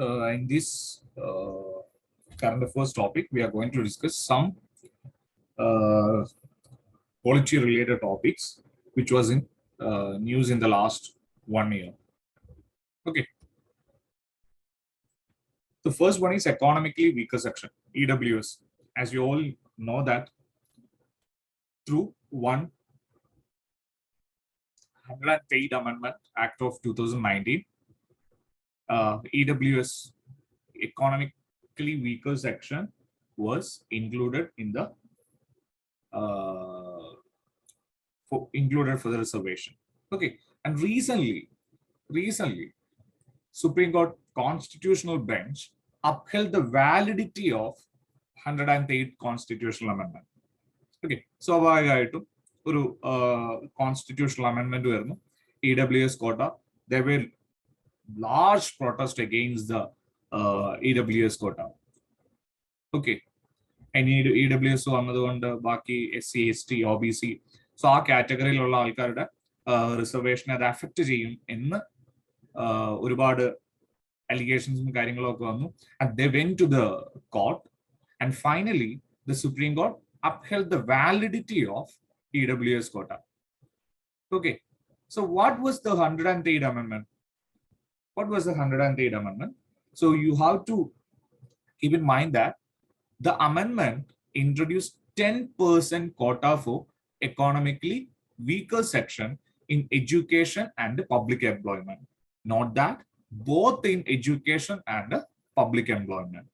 In this current affairs topic, we are going to discuss some polity related topics which was in news in the last 1 year. Okay. The first one is economically weaker section, EWS. As you all know that through 108 Amendment Act of 2019, EWS, economically weaker section, was included in the included for the reservation. Okay, and recently, Supreme Court Constitutional Bench upheld the validity of 108 Constitutional Amendment. Okay, സ്വാഭാവികമായിട്ടും ഒരു constitutional amendment വരുന്നു, EWS quota. There were large protest against the EWS quota. Okay, and EWS വന്നതുകൊണ്ട് ബാക്കി SC, ST, OBC, so ആ കാറ്റഗറിയിലുള്ള ആൾക്കാരുടെ റിസർവേഷനെ അത് affect ചെയ്യും എന്ന് ഒരുപാട് allegations and കാര്യങ്ങളും ഒക്കെ വന്നു. And they went to the court, and finally the Supreme Court upheld the validity of EWS quota. Okay, so what was the 108 amendment? What was the 108 amendment? So you have to keep in mind that the amendment introduced 10% quota for economically weaker section in education and public employment. Not that, both in education and public employment.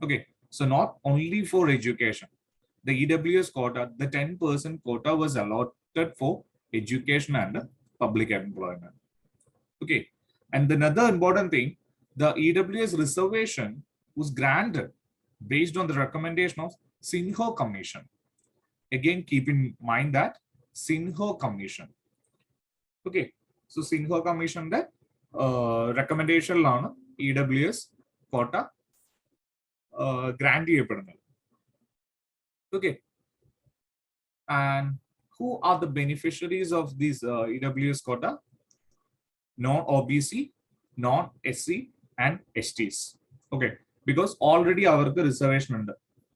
Okay, so not only for education. The EWS quota, the 10% quota was allotted for education and public employment. Okay, and another important thing, the EWS reservation was granted based on the recommendation of Sinha Commission. Again, keep in mind that Sinha Commission. Okay, so Sinha Commission that recommendation ആണ് EWS quota grant ചെയ്യപ്പെടുന്നത്. Okay, and who are the beneficiaries of this EWS quota? Non-OBC, non-SC, and STs. Okay, because already അവർക്ക് reservation ഉണ്ട്.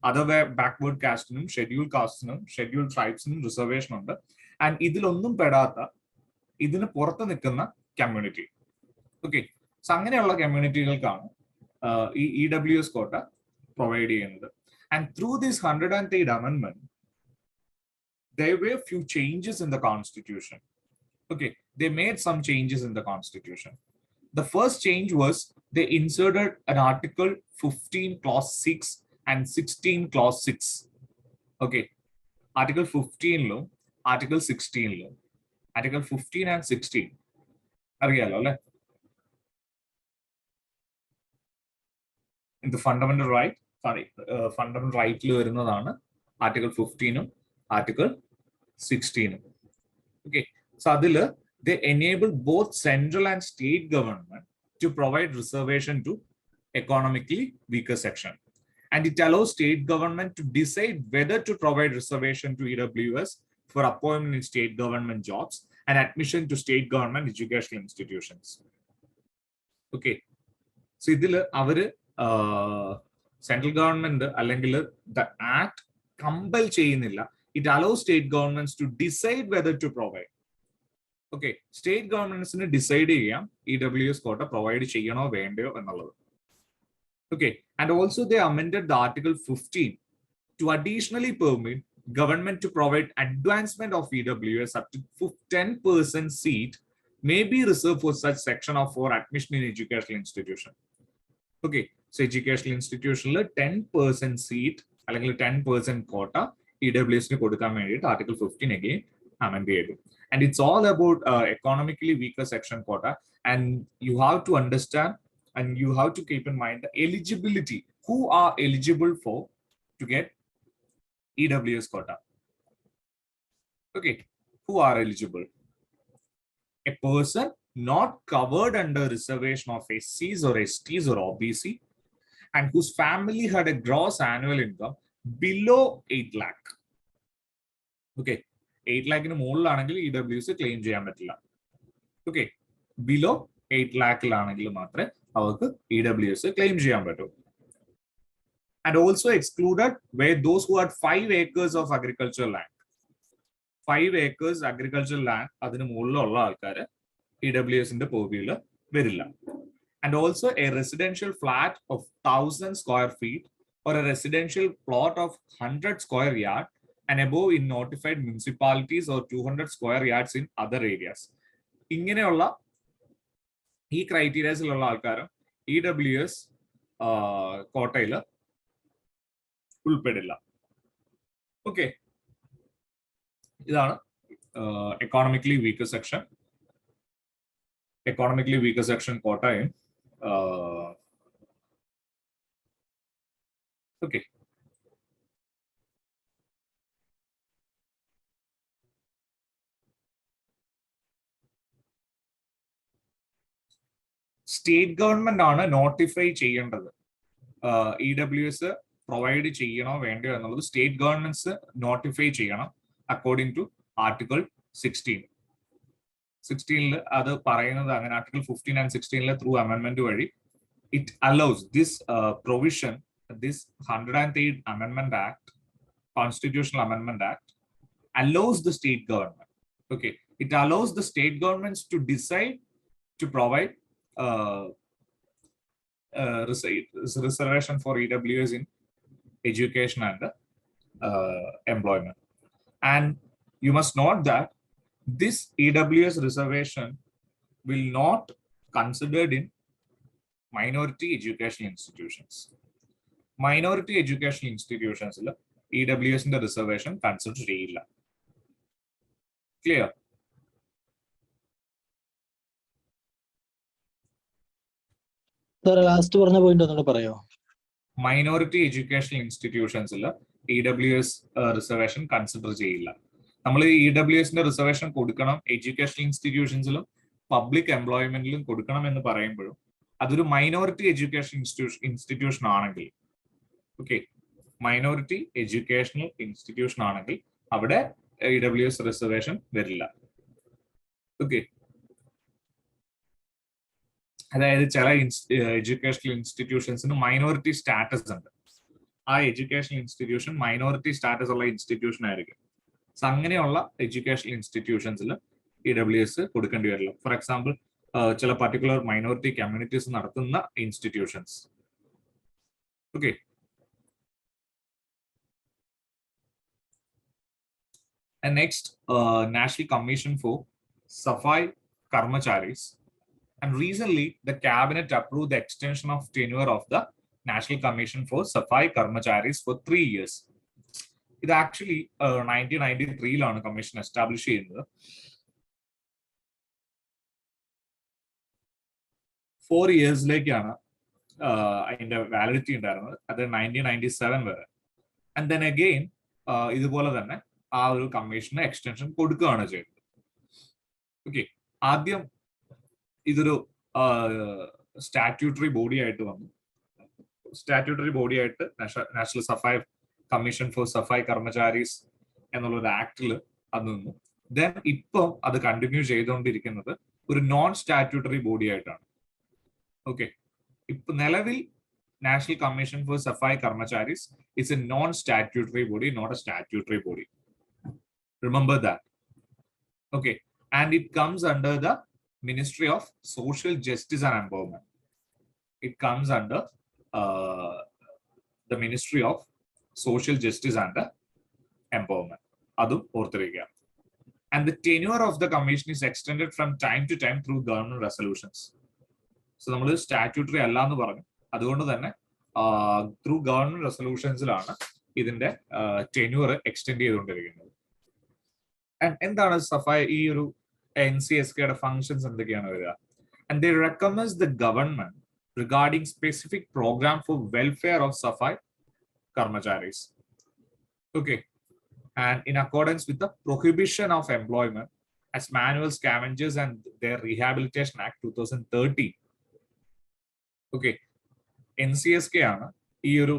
Other backward കാസ്റ്റിനും schedule കാസ്റ്റിനും schedule ട്രൈബ്സിനും reservation ഉണ്ട്. And ഇതിലൊന്നും പെടാത്ത ഇതിന് പുറത്ത് നിൽക്കുന്ന കമ്മ്യൂണിറ്റി. ഓക്കെ, സോ അങ്ങനെയുള്ള കമ്മ്യൂണിറ്റികൾക്കാണ് ഈ EWS കോട്ട പ്രൊവൈഡ് ചെയ്യുന്നത്. And through this 108 amendment, there were few changes in the constitution. Okay, they made some changes in the constitution. The first change was they inserted an article 15 clause 6 and 16 clause 6. Okay, article 15 lo, article 16 lo. Article 15 and 16 അറിയാലോ അല്ലേ? In the fundamental right, fundamental right വരുന്നതാണ് article 15 article 16. Okay, so അതില് they enable both central and state government to provide reservation to economically weaker section, and it allows state government to decide whether to provide reservation to EWS for appointment in state government jobs and admission to state government educational institutions. Okay, so ഇതില് അവര് central government അല്ലെങ്കിൽ the act compel ചെയ്യുന്നില്ല. It allow state governments to decide whether to provide. Okay, state ഗവൺമെന്റ്സിന് decide ചെയ്യാം EWS quota provide ചെയ്യണോ വേണ്ടയോ എന്നുള്ളത്. Okay, and also they amended the article 15 to additionally permit government to provide advancement of EWS up to 10% seat may be reserved for such section of for admission in educational institution. Okay, so educational institution 10% seat അല്ലെങ്കിൽ 10% quota EWS ന് കൊടുക്കാൻ വേണ്ടിയിട്ട് article 15 again amend ചെയ്തു. And it's all about economically weaker section quota, and you have to understand and you have to keep in mind the eligibility. Who are eligible for to get EWS quota? Okay, who are eligible? A person not covered under reservation of SCs or STs or OBC, and whose family had a gross annual income below 8 lakh. Okay, 8 lakh മുകളിലാണെങ്കിൽ EWS claim ചെയ്യാൻ പറ്റില്ല. Okay, below 8 lakh മാത്രമേ അവർക്ക് EWS claim ചെയ്യാൻ പറ്റും. And also excluded where those who had 5 acres of agricultural land. 5 acres agricultural land അതിന് മുകളിലുള്ള ആൾക്കാർ EWSന്റെ purview വരില്ല. And also a residential flat of 1,000 square feet or a residential plot of 100 square yard and above in notified municipalities or 200 square yards in other areas. ഇങ്ങനെയുള്ള ഈ ക്രൈറ്റീരിയസിലുള്ള ആൾക്കാരും EWS കോട്ടയിൽ ഉൾപ്പെടില്ല. Okay, ഇതാണ് economically weaker section. Economically weaker section Kottayam. Okay, state government ആണ് notify ചെയ്യേണ്ടത്. EWS provide ചെയ്യണോ വേണ്ടയോ എന്നുള്ളത് സ്റ്റേറ്റ് ഗവൺമെന്റ്സ് നോട്ടിഫൈ ചെയ്യണം അക്കോർഡിംഗ് ടു ആർട്ടിക്കിൾ 16 അത് പറയുന്നത് അങ്ങനെ. ആർട്ടിക്കിൾ 15 and 16 ത്രൂ അമെന്റ്മെന്റ് വഴി it allows this provision, this 103rd Amendment Act, Constitutional Amendment Act allows the state government, okay, it allows the state governments to decide to provide reservation for EWS in education and employment. And you must note that this EWS reservation will not considered in minority educational institutions. Minority educational institutions EWS in the reservation consider ചെയ്യില്ല. Clear? Last പറഞ്ഞ point ഒന്നുകൂടെ പറയോ? Minority educational ഇൻസ്റ്റിറ്റ്യൂഷൻസിൽ EWS reservation consider ചെയ്യില്ല. നമ്മൾ EWSന്റെ reservation കൊടുക്കണം educational ഇൻസ്റ്റിറ്റ്യൂഷൻസിലും പബ്ലിക് എംപ്ലോയ്മെന്റിലും കൊടുക്കണം എന്ന് പറയുമ്പോഴും അതൊരു മൈനോറിറ്റി എഡ്യൂക്കേഷൻ ഇൻസ്റ്റിറ്റ്യൂഷൻ ആണെങ്കിൽ, ഓക്കെ, മൈനോറിറ്റി എഡ്യൂക്കേഷണൽ ഇൻസ്റ്റിറ്റ്യൂഷൻ ആണെങ്കിൽ അവിടെ EWS റിസർവേഷൻ വരില്ല. ഓക്കെ, അതായത് ചില എഡ്യൂക്കേഷണൽ ഇൻസ്റ്റിറ്റ്യൂഷൻസിന് മൈനോറിറ്റി സ്റ്റാറ്റസ് ഉണ്ട്. ആ എഡ്യൂക്കേഷണൽ ഇൻസ്റ്റിറ്റ്യൂഷൻ മൈനോറിറ്റി സ്റ്റാറ്റസ് ഉള്ള ഇൻസ്റ്റിറ്റ്യൂഷൻ ആയിരിക്കും. സോ അങ്ങനെയുള്ള എഡ്യൂക്കേഷണൽ ഇൻസ്റ്റിറ്റ്യൂഷൻസിൽ EWS കൊടുക്കേണ്ടി വരില്ല. ഫോർ എക്സാമ്പിൾ ചില പർട്ടിക്കുലർ മൈനോറിറ്റി കമ്മ്യൂണിറ്റീസ് നടത്തുന്ന institutions. Okay, and next National Commission for Safai Karmacharis. And recently, the cabinet approved the extension of tenure of the National Commission for Safai Karmacharis for 3 years. It actually 1993 commission established ചെയ്യുന്നത്. 4 yearsലേക്കാണ് അതിന്റെ validity ഉണ്ടായിരുന്നത്. അത് 1997 വരെ. And then again ഇതുപോലെ തന്നെ ആ ഒരു commission extension കൊടുക്കുകയാണ് ചെയ്യുന്നത്. ഓക്കെ, ആദ്യം ഇതൊരു സ്റ്റാറ്റ്യൂട്ടറി ബോഡി ആയിട്ട് വന്നു. സ്റ്റാറ്റ്യൂട്ടറി ബോഡി ആയിട്ട് national Safai commission for Safai കർമ്മചാരീസ് എന്നുള്ളൊരു ആക്ടിൽ അത് നിന്നു. ദെൻ ഇപ്പം അത് കണ്ടിന്യൂ ചെയ്തുകൊണ്ടിരിക്കുന്നത് ഒരു നോൺ സ്റ്റാറ്റ്യൂട്ടറി ബോഡി ആയിട്ടാണ്. ഓക്കെ, ഇപ്പൊ നിലവിൽ national commission for Safai Karmacharis it's a non statutory body, not a statutory body. Remember that. Okay, and it comes under the Ministry of Social Justice and Empowerment. It comes under the Ministry of Social Justice and Empowerment. Adum orthirikka. And the tenure of the commission is extended from time to time through government resolutions. So നമ്മൾ statutory അല്ല എന്ന് പറഞ്ഞു. അതുകൊണ്ട് തന്നെ through government റെസൊല്യൂഷൻസിലാണ് ഇതിന്റെ tenure extend ചെയ്തുകൊണ്ടിരിക്കുന്നത്. എന്താണ് സഫായി ഈ ഒരു NCSK functions എന്തൊക്കെയാണ് വരിക? And they recommend the government regarding specific program for welfare of Safai Karmacharis. Okay, and in accordance with the Prohibition of Employment as Manual Scavengers and their Rehabilitation Act 2013. Okay, NCSK ആണ് ഈ ഒരു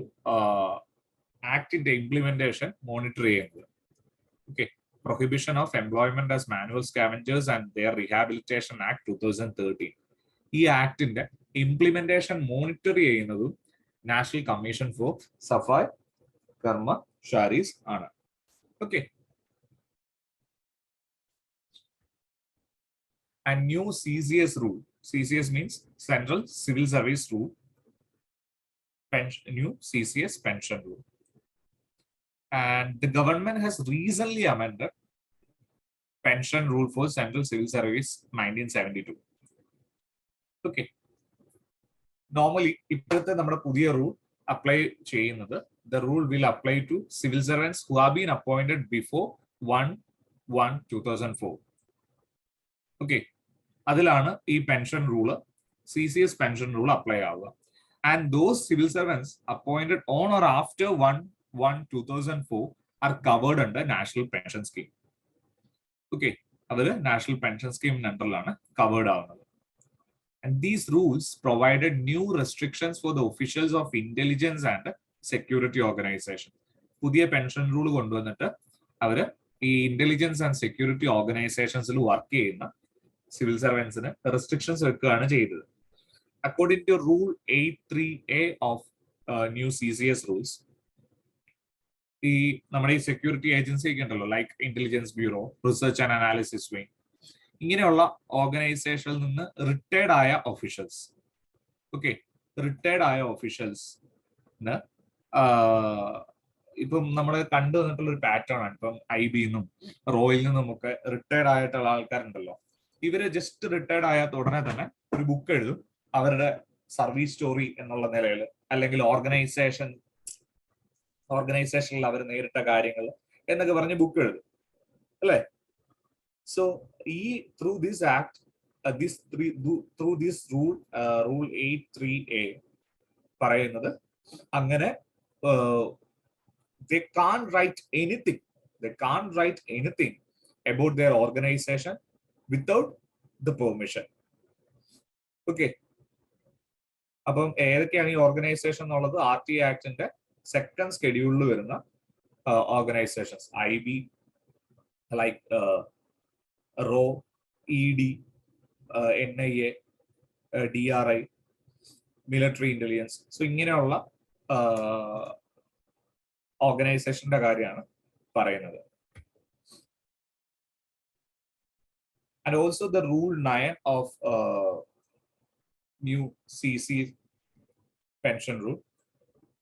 ആക്ടിന്റെ implementation monitor ചെയ്യുന്നത്. Okay, Prohibition of Employment as Manual Scavengers and their Rehabilitation Act 2013. ഈ ആക്ടിന്റെ implementation monitor ചെയ്യുന്നതും national commission four Safai കർമ്മചാരീസ് ആണ്. Okay. And new CCS rule. CCS means Central Civil Service Rule. New CCS pension rule. And the government has recently amended pension rule for Central Civil Service 1972. Okay. Normally, ഇപ്പോഴത്തെ നമ്മുടെ പുതിയ rule apply ചെയ്യുന്നത്, the rule will apply to civil servants who have been appointed before 1/1/2004. Okay. അതിലാണ് ഈ pension rule, CCS pension rule apply ആവുക. And those civil servants appointed on or after 1/1/2004 are covered under national pension scheme. Okay, അതിൽ national pension scheme അണ്ടറിലാണ് covered ആവുന്നത്. And these rules provided new restrictions for the officials of intelligence and security organization. പുതിയ pension rule കൊണ്ടുവന്നിട്ട് അവര് ഈ intelligence and security ഓർഗനൈസേഷൻസിൽ work ചെയ്യുന്ന civil സർവൻസിന് റെസ്ട്രിക്ഷൻസ് വെക്കുകയാണ് ചെയ്തത്. According to rule 83A of new CCS rules, ഈ നമ്മുടെ ഈ സെക്യൂരിറ്റി ഏജൻസി ഒക്കെ ഉണ്ടല്ലോ, like intelligence bureau, research and analysis wing, ഇങ്ങനെയുള്ള ഓർഗനൈസേഷനിൽ നിന്ന് റിട്ടയർഡ് ആയ ഒഫീഷ്യൽസ്, ഓക്കെ, റിട്ടയർഡ് ആയ ഒഫീഷ്യൽസിന് ഇപ്പം നമ്മൾ കണ്ടു വന്നിട്ടുള്ള ഒരു പാറ്റേൺ ആണ്. ഇപ്പം IB-ന്നും റോയിൽ നിന്നും ഒക്കെ റിട്ടയർഡ് ആയിട്ടുള്ള ആൾക്കാരുണ്ടല്ലോ, ഇവര് ജസ്റ്റ് റിട്ടയർഡ് ആയ ഉടനെ തന്നെ ഒരു ബുക്ക് എഴുതും, അവരുടെ സർവീസ് സ്റ്റോറി എന്നുള്ള നിലയിൽ, അല്ലെങ്കിൽ ഓർഗനൈസേഷനിൽ അവർ നേരിട്ട കാര്യങ്ങൾ എന്നൊക്കെ പറഞ്ഞ് ബുക്ക് എഴുതും, അല്ലേ? So through this act, through this rule 83A പറയുന്നത് അങ്ങനെ they can't write anything about their organization without the permission. Okay, അപ്പം ഏതൊക്കെയാണ് ഈ ഓർഗനൈസേഷൻ എന്നുള്ളത് RTA ആക്ടിന്റെ സെക്കൻഡ് സ്കെഡ്യൂളിൽ വരുന്ന ഓർഗനൈസേഷൻസ്, IB, ലൈക്ക് റോ, ED, NIA, DRI, military intelligence. So ഇങ്ങനെയുള്ള ഓർഗനൈസേഷന്റെ കാര്യമാണ് പറയുന്നത്. And also the rule 9 of new CC pension rule,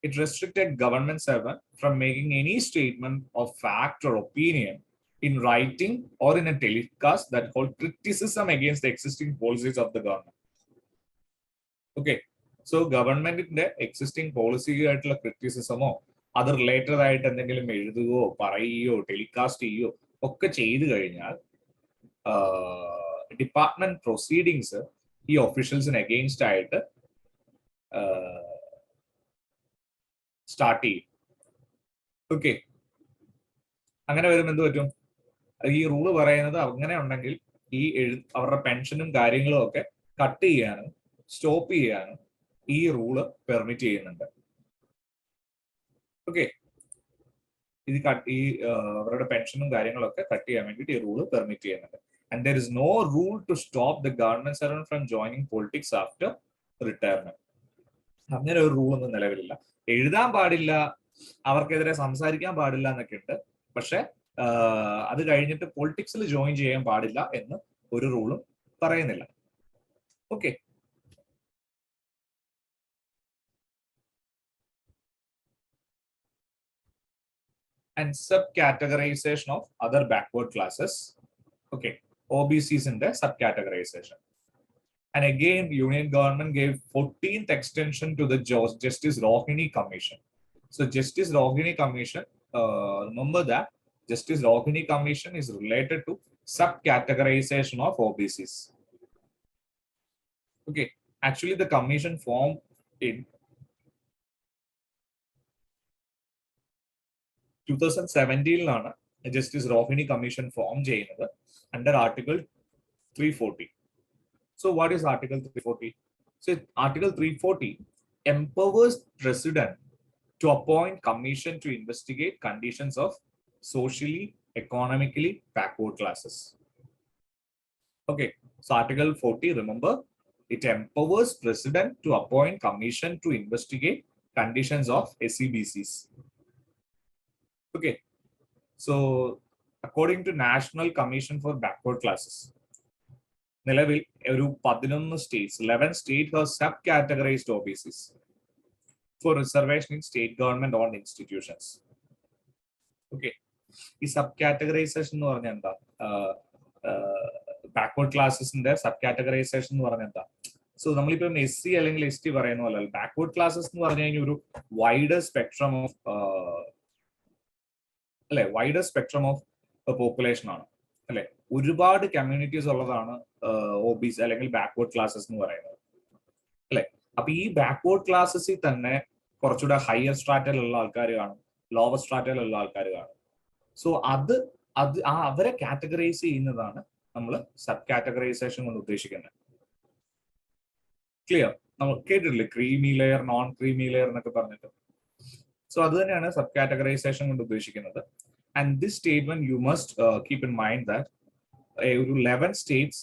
it restricted government servant from making any statement of fact or opinion in writing or in a telecast that called criticism against the existing policies of the government. Okay, so government-ന്റെ existing policy ആയിട്ടുള്ള ക്രിറ്റിസിസമോ അത് related ആയിട്ട് എന്തെങ്കിലും എഴുതുകയോ പറയുകയോ telecast ചെയ്യുകയോ ഒക്കെ ചെയ്തു കഴിഞ്ഞാൽ ഡിപ്പാർട്ട്മെന്റ് പ്രൊസീഡിങ്സ് ഈ ഒഫീഷ്യൽസിന് അഗെയിൻസ്റ്റ് ആയിട്ട് സ്റ്റാർട്ട് ചെയ്യും. ഓക്കെ, അങ്ങനെ വരുമ്പോൾ എന്ത് പറ്റും? ഈ റൂള് പറയുന്നത് അങ്ങനെ ഉണ്ടെങ്കിൽ ഈ അവരുടെ പെൻഷനും കാര്യങ്ങളും ഒക്കെ കട്ട് ചെയ്യാനും സ്റ്റോപ്പ് ചെയ്യാനും ഈ റൂള് പെർമിറ്റ് ചെയ്യുന്നുണ്ട്. ഓക്കെ, അവരുടെ പെൻഷനും കാര്യങ്ങളൊക്കെ കട്ട് ചെയ്യാൻ വേണ്ടിയിട്ട് ഈ റൂള് പെർമിറ്റ് ചെയ്യുന്നുണ്ട്. And there is no rule to stop the government servant from joining politics after retirement. അങ്ങനെ ഒരു റൂൾ ഒന്നും നിലവിലില്ല. എഴുതാൻ പാടില്ല, അവർക്കെതിരെ സംസാരിക്കാൻ പാടില്ല എന്നൊക്കെ ഉണ്ട്, പക്ഷെ അത് കഴിഞ്ഞിട്ട് പൊളിറ്റിക്സിൽ ജോയിൻ ചെയ്യാൻ പാടില്ല എന്ന് ഒരു റൂളും പറയുന്നില്ല. Okay, and subcategorization of other backward classes. Okay, OBCs in the subcategorization. And again, Union government gave 14th extension to the Justice Rohini Commission. So Justice Rohini Commission, remember that Justice Rohini Commission is related to subcategorization of OBCs. Okay, actually the commission formed in 2017 Justice Rohini Commission form ചെയ്യുന്നത് under Article 340. So what is Article 340? So Article 340 empowers President to appoint commission to investigate conditions of socially, economically backward classes. Okay, so Article 40, remember, It empowers president to appoint commission to investigate conditions of SEBCs. Okay. So, according to National Commission for Backward Classes, നിലവിൽ ഒരു 11 states, 11 states have sub-categorized OBCs for reservation in state government owned institutions. Okay. ഈ sub-categorization എന്ന് പറഞ്ഞാൽ എന്താ? Backward classes in the sub-categorization എന്ന് പറഞ്ഞാൽ എന്താ? So, നമ്മളിപ്പം SC അല്ലെങ്കിൽ ST പറയുന്ന പോലെ backward classes എന്ന് പറഞ്ഞു കഴിഞ്ഞാൽ ഒരു wider spectrum of wider spectrum of population ആണ് അല്ലെ, ഒരുപാട് കമ്മ്യൂണിറ്റീസ് ഉള്ളതാണ് OBC അല്ലെങ്കിൽ ബാക്ക്വേർഡ് ക്ലാസ്സസ് എന്ന് പറയുന്നത് അല്ലെ. അപ്പൊ ഈ ബാക്ക്വേർഡ് ക്ലാസ്സസിൽ തന്നെ കുറച്ചുകൂടെ ഹയർ സ്ട്രാറ്റയിലുള്ള ആൾക്കാർ കാണും, ലോവർ സ്ട്രാറ്റയിലുള്ള ആൾക്കാർ കാണും. സോ അവരെ കാറ്റഗറൈസ് ചെയ്യുന്നതാണ് നമ്മൾ സബ് കാറ്റഗറൈസേഷൻ കൊണ്ട് ഉദ്ദേശിക്കുന്നത്. ക്ലിയർ? നമ്മൾ കേട്ടിട്ടില്ലേ creamy layer, non creamy layer എന്നൊക്കെ പറഞ്ഞിട്ട്. സോ അത് തന്നെയാണ് സബ് കാറ്റഗറൈസേഷൻ കൊണ്ട് ഉദ്ദേശിക്കുന്നത്. And this statement you must keep in mind that 11 states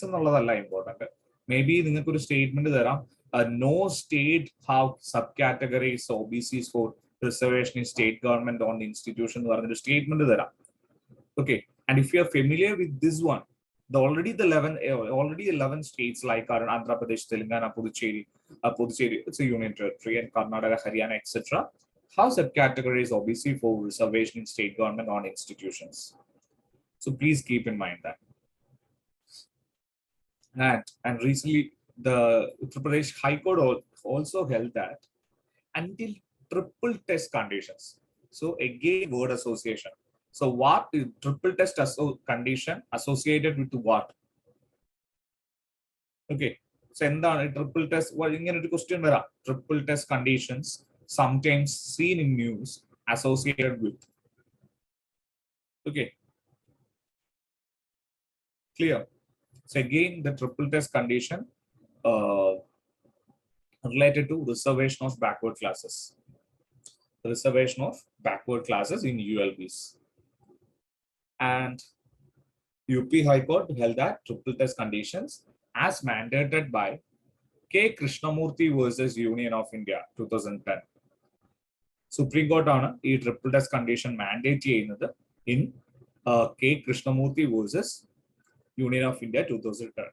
എന്നുള്ളതല്ല ഇമ്പോർട്ടന്റ്. മേ ബി നിങ്ങൾക്ക് ഒരു സ്റ്റേറ്റ്മെന്റ് തരാം, no state have subcategories OBCs for reservation in state government owned institution എന്ന് പറഞ്ഞൊരു സ്റ്റേറ്റ്മെന്റ് തരാം. Okay, and if you are familiar with this one, already 11 states like Andhra Pradesh, Telangana, Puducherry, it's a union territory, and Karnataka, Haryana, etc. How subcategories OBC for reservation in state government owned institutions. So please keep in mind that. And recently, the Uttar Pradesh High Court also held that until triple test conditions. So again, word association. So what is triple test condition associated with what? Okay. So endana triple test? Ingane oru question vera. Triple test conditions sometimes seen in news associated with. Okay. Clear? So again, the triple test condition related to reservation of backward classes. Reservation of backward classes in ULBs. And UP High Court held that triple test conditions as mandated by K. Krishnamurthy versus Union of India 2010. Supreme Court ആണ് ഈ triple test condition mandate ചെയ്യുന്നത് in K. Krishnamurthy versus Union of India 2010.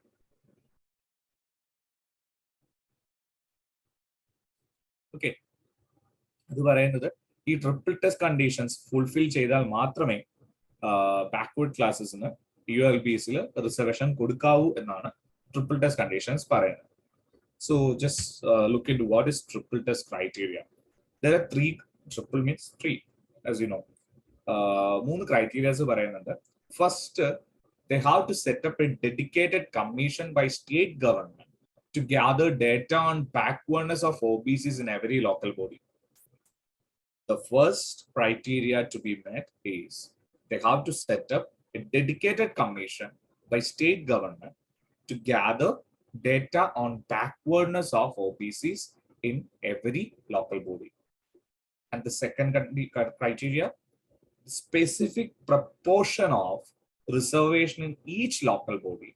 Okay, അത് പറയുന്നത് ഈ triple test conditions fulfil ചെയ്താൽ മാത്രമേ backward ക്ലാസ്സസിന് ULBസിൽ reservation കൊടുക്കാവൂ എന്നാണ് triple test conditions പറയുന്നത്. So just look into what is triple test criteria. There are three. Triple means three, as you know. Moon criteria പറയുന്നുണ്ട്. First, they have to set up a dedicated commission by state government to gather data on backwardness of OBCs in every local body. The first criteria to be met is they have to set up a dedicated commission by state government to gather data on backwardness of OBCs in every local body. And the second criteria, specific proportion of reservation in each local body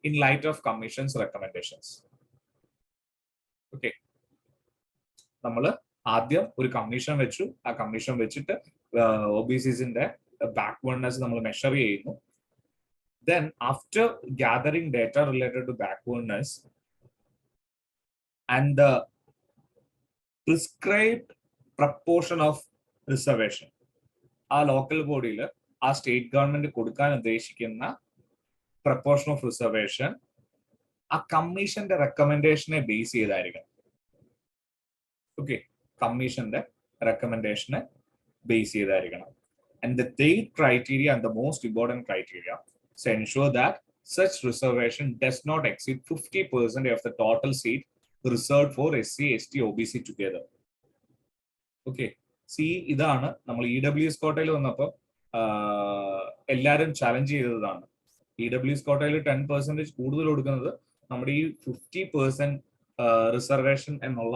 in light of commission's recommendations. Okay. നമ്മള് ആദ്യം ഒരു commission വെച്ചു, ആ commission വെച്ചിട്ട് OBCസിന്റെ backwardness നമ്മൾ measure ചെയ്യുന്നു. Then after gathering data related to backwardness and the prescribed proportion of reservation, ആ local ബോഡിയിൽ ആ സ്റ്റേറ്റ് ഗവൺമെന്റ് കൊടുക്കാൻ ഉദ്ദേശിക്കുന്ന പ്രപ്പോർഷൻ ഓഫ് റിസർവേഷൻ ആ കമ്മീഷന്റെ റെക്കമെൻഡേഷനെ ബേസ് ചെയ്തായിരിക്കണം. ഓക്കെ, കമ്മീഷന്റെ റെക്കമെൻഡേഷനെ base ചെയ്തായിരിക്കണം. And the third criteria and the most important criteria is to ensure that such reservation does not exceed 50% of the total seat reserved for SC, ST, OBC together. Okay, see, ഇതാണ് നമ്മൾ EWS കോട്ടയിൽ വന്നപ്പോൾ എല്ലാവരും challenge ചെയ്തതാണ്. EWS കോട്ടയിൽ 10% കൂടുതൽ കൊടുക്കുന്നത് നമ്മുടെ ഈ 50% റിസർവേഷൻ എന്നുള്ള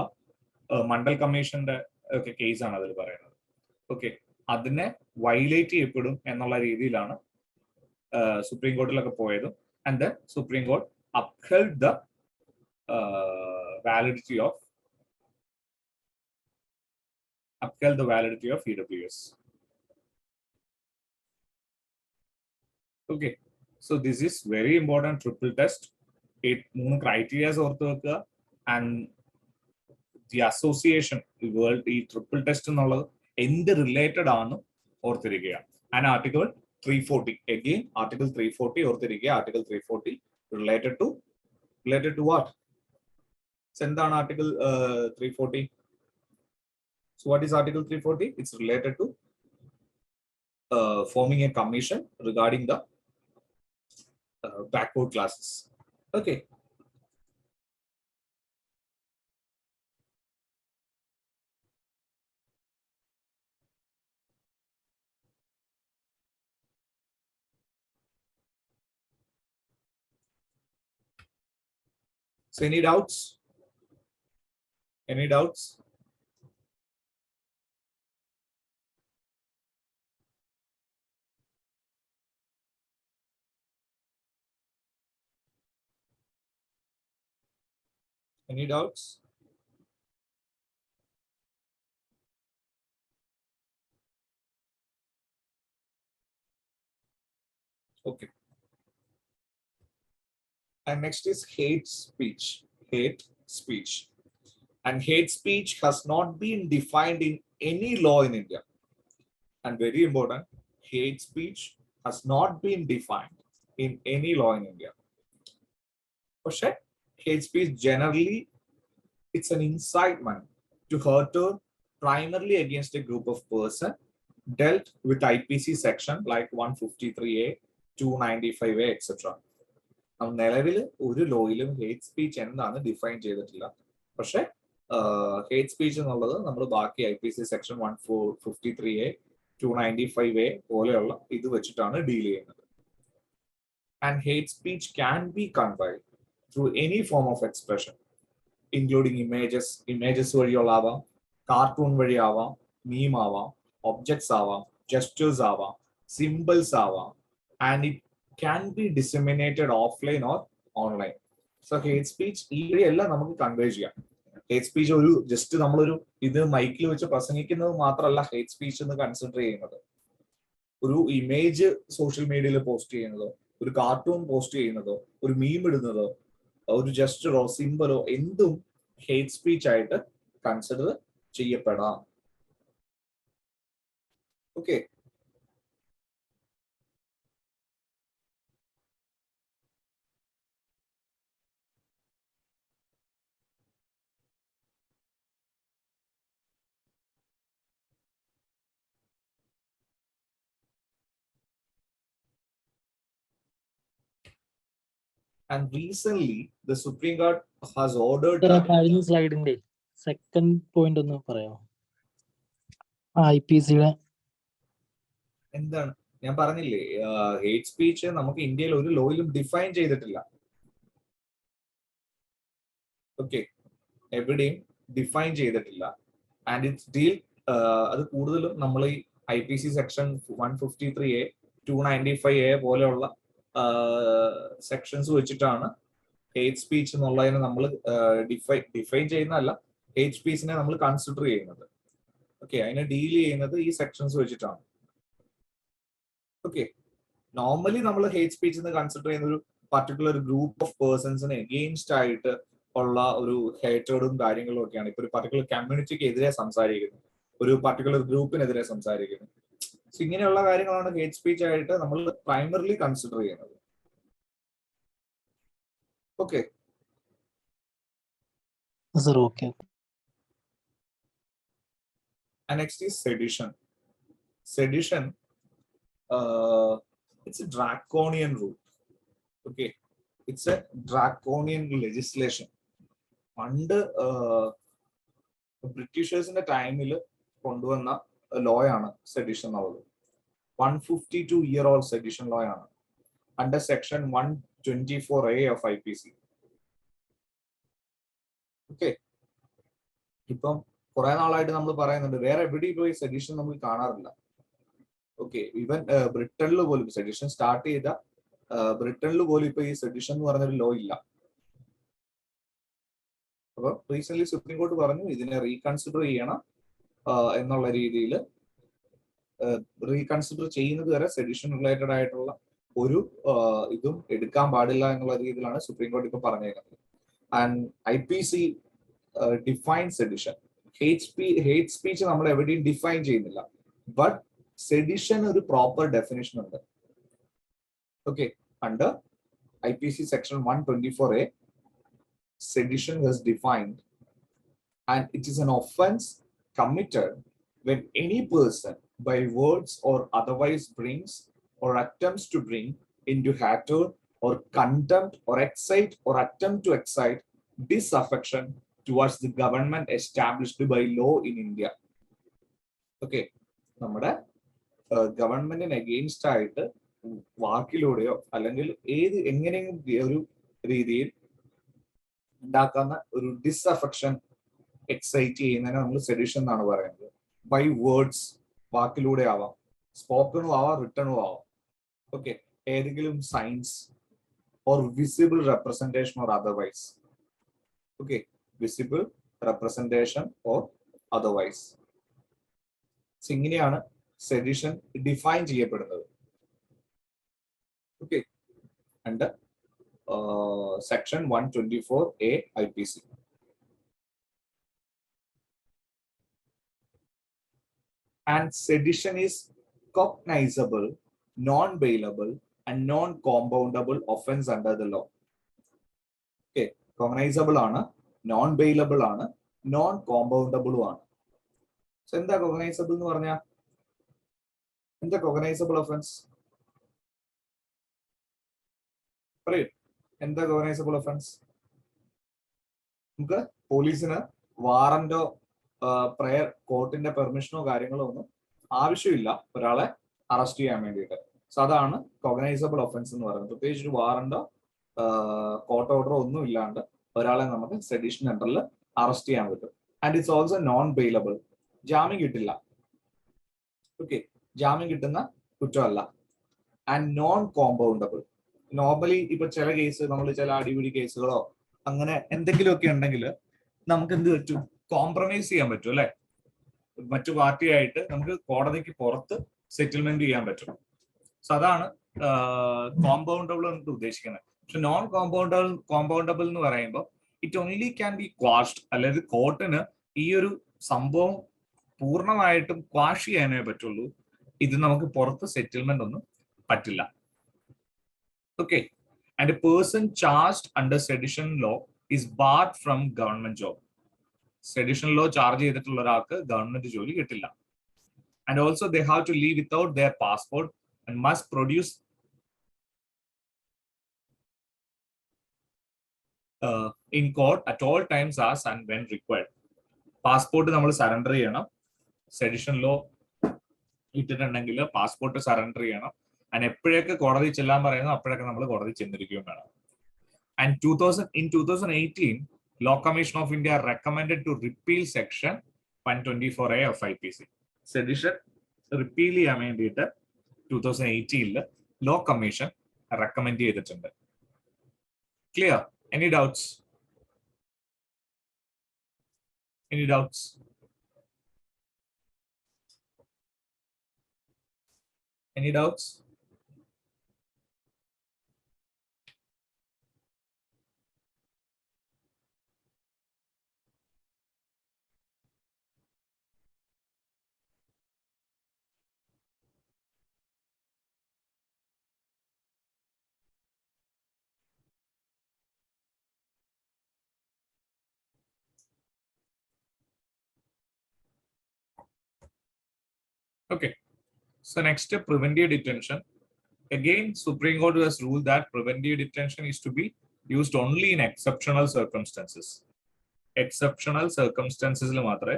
മണ്ഡൽ കമ്മീഷന്റെ ഒക്കെ കേസാണ് അതിൽ പറയുന്നത്. ഓക്കെ, അതിനെ വയലേറ്റ് ചെയ്യപ്പെടും എന്നുള്ള രീതിയിലാണ് സുപ്രീം കോർട്ടിലൊക്കെ പോയത്. And then supreme court upheld the validity of upheld the validity of EWS. Okay, so this is very important triple test. It criteria and the association world triple test end related on or and article 340 again article 340 or article 340 related to what? Send on article 340. So what is article 340? It's related to forming a commission regarding the backward classes. Okay. So any doubts? Any doubts? Any doubts? Okay. And next is hate speech. Hate speech. And hate speech has not been defined in any law in India. And very important, hate speech has not been defined in any law in India. But hate speech generally, it's an incitement to hurt primarily against a group of person dealt with IPC section like 153A, 295A, etc. നിലവിൽ ഒരു ലോയിലും hate speech എന്താണ് define ചെയ്തിട്ടില്ല. പക്ഷെ hate speech എന്നുള്ളത് നമ്മൾ ബാക്കി IPC section 153A, 295A പോലെയുള്ള ഇത് വെച്ചിട്ടാണ് ഡീൽ ചെയ്യുന്നത്. And hate speech can be conveyed through any form of expression, including images വഴിയുള്ളാവാം, കാർട്ടൂൺ വഴി ആവാം, മീം ആവാം, ഒബ്ജക്ട്സ് ആവാം, gestures ആവാം, symbols ആവാം, and it can be disseminated offline or online. So hate speech ഈ വഴിയെല്ലാം നമുക്ക് കൺവേ ചെയ്യാം. ഹേറ്റ് സ്പീച്ച് ഒരു ജസ്റ്റ് നമ്മളൊരു ഇത് മൈക്കിൽ വെച്ച് പ്രസംഗിക്കുന്നത് മാത്രമല്ല ഹേറ്റ് സ്പീച്ച് എന്ന് കൺസിഡർ ചെയ്യുന്നത്. ഒരു ഇമേജ് സോഷ്യൽ മീഡിയയിൽ പോസ്റ്റ് ചെയ്യുന്നതോ, ഒരു കാർട്ടൂൺ പോസ്റ്റ് ചെയ്യുന്നതോ, ഒരു മീം ഇടുന്നതോ, ഒരു ജസ്റ്ററോ സിംബലോ എന്തും ഹേറ്റ് സ്പീച്ച് ആയിട്ട് കൺസിഡർ ചെയ്യപ്പെടാം. Okay. And recently, the Supreme Court has ordered. കഴിഞ്ഞ സ്ലൈഡിന്റെ സെക്കൻഡ് പോയിന്റ് ഒന്ന് പറയാമോ? IPC എന്താണ് ഞാൻ പറഞ്ഞില്ലേ, ഹേറ്റ് സ്പീച്ച് നമുക്ക് ഇന്ത്യയിൽ ഒരു ലോയിലും ഡിഫൈൻ ചെയ്തിട്ടില്ല. ഓക്കെ, എവിടെയും ഡിഫൈൻ ചെയ്തിട്ടില്ല. ആൻഡ് ഇറ്റ്സ് ഡീൽ അത് കൂടുതലും നമ്മൾ ഈ IPC സെക്ഷൻ 153A, 295A പോലെയുള്ള സെക്ഷൻസ് വെച്ചിട്ടാണ് ഹേറ്റ് സ്പീച്ച് എന്നുള്ളതിനെ നമ്മൾ ഡിഫൈൻ ചെയ്യുന്നതല്ല, ഹേറ്റ് സ്പീച്ചിനെ നമ്മൾ കൺസിഡർ ചെയ്യുന്നത്. ഓക്കെ, അതിനെ ഡീൽ ചെയ്യുന്നത് ഈ സെക്ഷൻസ് വെച്ചിട്ടാണ്. ഓക്കെ, നോർമലി നമ്മൾ ഹേറ്റ് സ്പീച്ച് എന്ന് കൺസിഡർ ചെയ്യുന്ന ഒരു പർട്ടിക്കുലർ ഗ്രൂപ്പ് ഓഫ് പേഴ്സൺസിന് എഗെയിൻസ്റ്റ് ആയിട്ട് ഉള്ള ഒരു ഹേറ്റേർഡും കാര്യങ്ങളും ഒക്കെയാണ്. ഇപ്പൊ ഒരു പർട്ടിക്കുലർ കമ്മ്യൂണിറ്റിക്ക് എതിരെ സംസാരിക്കുന്നത്, ഒരു പർട്ടിക്കുലർ ഗ്രൂപ്പിനെതിരെ സംസാരിക്കുന്നത്. സോ ഇങ്ങനെയുള്ള കാര്യങ്ങളാണ് ഹേറ്റ് സ്പീച്ച് ആയിട്ട് നമ്മൾ പ്രൈമറിലി കൺസിഡർ ചെയ്യുന്നത്. Okay. And next is sedition. Sedition, it's a draconian rule. Okay, it's a draconian legislation. പണ്ട് ബ്രിട്ടീഷേഴ്സിന്റെ ടൈമിൽ കൊണ്ടുവന്ന ലോ ആണ് സെഡിഷൻ എന്നുള്ളത്. 152-year-old സെഡിഷൻ ലോ ആണ് under section 124A of IPC. Okay, ഇപ്പം കുറെ നാളായിട്ട് നമ്മൾ പറയുന്നുണ്ട്, വേറെ എവിടെയും പോയി സെഡിഷൻ നമുക്ക് കാണാറില്ല. ഓക്കെ, ഈവൻ ബ്രിട്ടനിൽ പോലും സെഡിഷൻ സ്റ്റാർട്ട് ചെയ്ത ബ്രിട്ടനിൽ പോലും ഇപ്പൊ ഈ സെഡിഷൻ എന്ന് പറഞ്ഞൊരു ലോ ഇല്ല. അപ്പോൾ റീസെന്റ് സുപ്രീം കോർട്ട് പറഞ്ഞു ഇതിനെ റീകൺസിഡർ ചെയ്യണം എന്നുള്ള രീതിയിൽ റീകൺസിഡർ ചെയ്യുന്നത് വരെ സെഡിഷൻ റിലേറ്റഡ് ആയിട്ടുള്ള ഒരു ഇതും എടുക്കാൻ പാടില്ല എന്നുള്ള രീതിയിലാണ് സുപ്രീം കോടതി ഇപ്പൊ പറഞ്ഞേക്കുന്നത്. And IPC define sedition. Hate speech നമ്മൾ എവിടെയും ഡിഫൈൻ ചെയ്യുന്നില്ല, ബട്ട് സെഡിഷൻ ഒരു പ്രോപ്പർ ഡെഫിനിഷൻ ഉണ്ട്. Okay, under IPC section 124A, sedition was defined and it is an offense committed when any person by words or otherwise brings or attempts to bring into hatred or contempt or excite or attempt to excite disaffection towards the government established by law in India. Okay, നമ്മുടെ ഗവൺമെന്റിന് against ആയിട്ട് വാക്കിലൂടെയോ അല്ലെങ്കിൽ എങ്ങനെയും ഒരു രീതിയിൽ ഉണ്ടാക്കുന്ന ഒരു ഡിസഫെക്ഷൻ excite ചെയ്യുന്നതിനെ നമ്മൾ സെഡിഷൻ എന്നാണ് പറയുന്നത്. ബൈ വേർഡ്സ്, വാക്കിലൂടെ ആവാം, സ്പോക്കണും ആവാം, റിട്ടണും ആവാം. ഓക്കെ, ഏതെങ്കിലും signs or visible representation or otherwise. Okay, visible representation or otherwise. ഇങ്ങനെയാണ് സെഡിഷൻ ഡിഫൈൻ ചെയ്യപ്പെടുന്നത്. Okay, under section 124A IPC. And sedition is cognizable, non-bailable and non-compoundable offense under the law. Okay, cognizable ആണ്, non-bailable ആണ്, non-compoundable ആണ്. So എന്താ cognizable എന്ന് പറഞ്ഞാൽ? എന്താ cognizable offense? പറയൂ, എന്താ കോഗ്നൈസബിൾ ഒഫൻസ്? നമുക്ക് പോലീസിന് വാറന്റോ പ്രയർ കോർട്ടിന്റെ പെർമിഷനോ കാര്യങ്ങളോ ഒന്നും ആവശ്യമില്ല ഒരാളെ അറസ്റ്റ് ചെയ്യാൻ വേണ്ടിയിട്ട്. സോ അതാണ് കോഗ്നൈസബിൾ ഒഫൻസ് എന്ന് പറയുന്നത്. പ്രത്യേകിച്ച് ഒരു വാറന്റോ കോർട്ട് ഓർഡറോ ഒന്നും ഇല്ലാണ്ട് ഒരാളെ നമുക്ക് സെഡിഷൻ അണ്ടറിൽ അറസ്റ്റ് ചെയ്യാൻ പറ്റും. And it's also known bailable. ജാമ്യം കിട്ടില്ല. ഓക്കെ, ജാമ്യം കിട്ടുന്ന കുറ്റമല്ല. And non compoundable. നോർമലി ഇപ്പൊ ചില കേസ് നമ്മൾ ചില അടിപിടി കേസുകളോ അങ്ങനെ എന്തെങ്കിലുമൊക്കെ ഉണ്ടെങ്കിൽ നമുക്ക് എന്ത് പറ്റും? കോംപ്രമൈസ് ചെയ്യാൻ പറ്റും അല്ലെ? മറ്റു പാർട്ടിയായിട്ട് നമുക്ക് കോടതിക്ക് പുറത്ത് സെറ്റിൽമെന്റ് ചെയ്യാൻ പറ്റും. സോ അതാണ് കോമ്പൗണ്ടബിൾ എന്ന് ഉദ്ദേശിക്കുന്നത്. പക്ഷെ നോൺ കോമ്പൗണ്ടബിൾ എന്ന് പറയുമ്പോൾ ഇറ്റ് ഓൺലി ക്യാൻ ബി ക്വാഷ്ഡ്. അതായത് കോർട്ടിന് ഈ ഒരു സംഭവം പൂർണ്ണമായിട്ടും ക്വാഷ് ചെയ്യാനേ പറ്റുള്ളൂ. ഇത് നമുക്ക് പുറത്ത് സെറ്റിൽമെന്റ് ഒന്നും പറ്റില്ല. Okay, and a person charged under sedition law is barred from government job. Sedition law charge ചെയ്തിട്ടുള്ള ഒരാൾക്ക് ഗവൺമെന്റ് ജോലി കിട്ടില്ല. And also they have to leave without their passport and must produce in court at all times as and when required. Passport നമ്മൾ surrender ചെയ്യണം. Sedition law ഇട്ടിട്ടുണ്ടെങ്കിൽ passport surrender ചെയ്യണം. And എപ്പോഴൊക്കെ കോടതി ചെല്ലാൻ പറയുന്നു അപ്പോഴൊക്കെ നമ്മൾ കോടതി ചെന്നിരിക്കുകയും വേണം. And 2018 Law Commission of India recommended to repeal section 124A of IPC. Sedition repeal ചെയ്യാൻ വേണ്ടിയിട്ട് 2018 ലോ കമ്മീഷൻ റെക്കമെൻഡ് ചെയ്തിട്ടുണ്ട്. Clear? Any doubts? Any doubts? Any doubts? Okay. So next, preventive detention. Again, Supreme Court has ruled that preventive detention is to be used only in exceptional circumstances. Exceptional circumstances le matre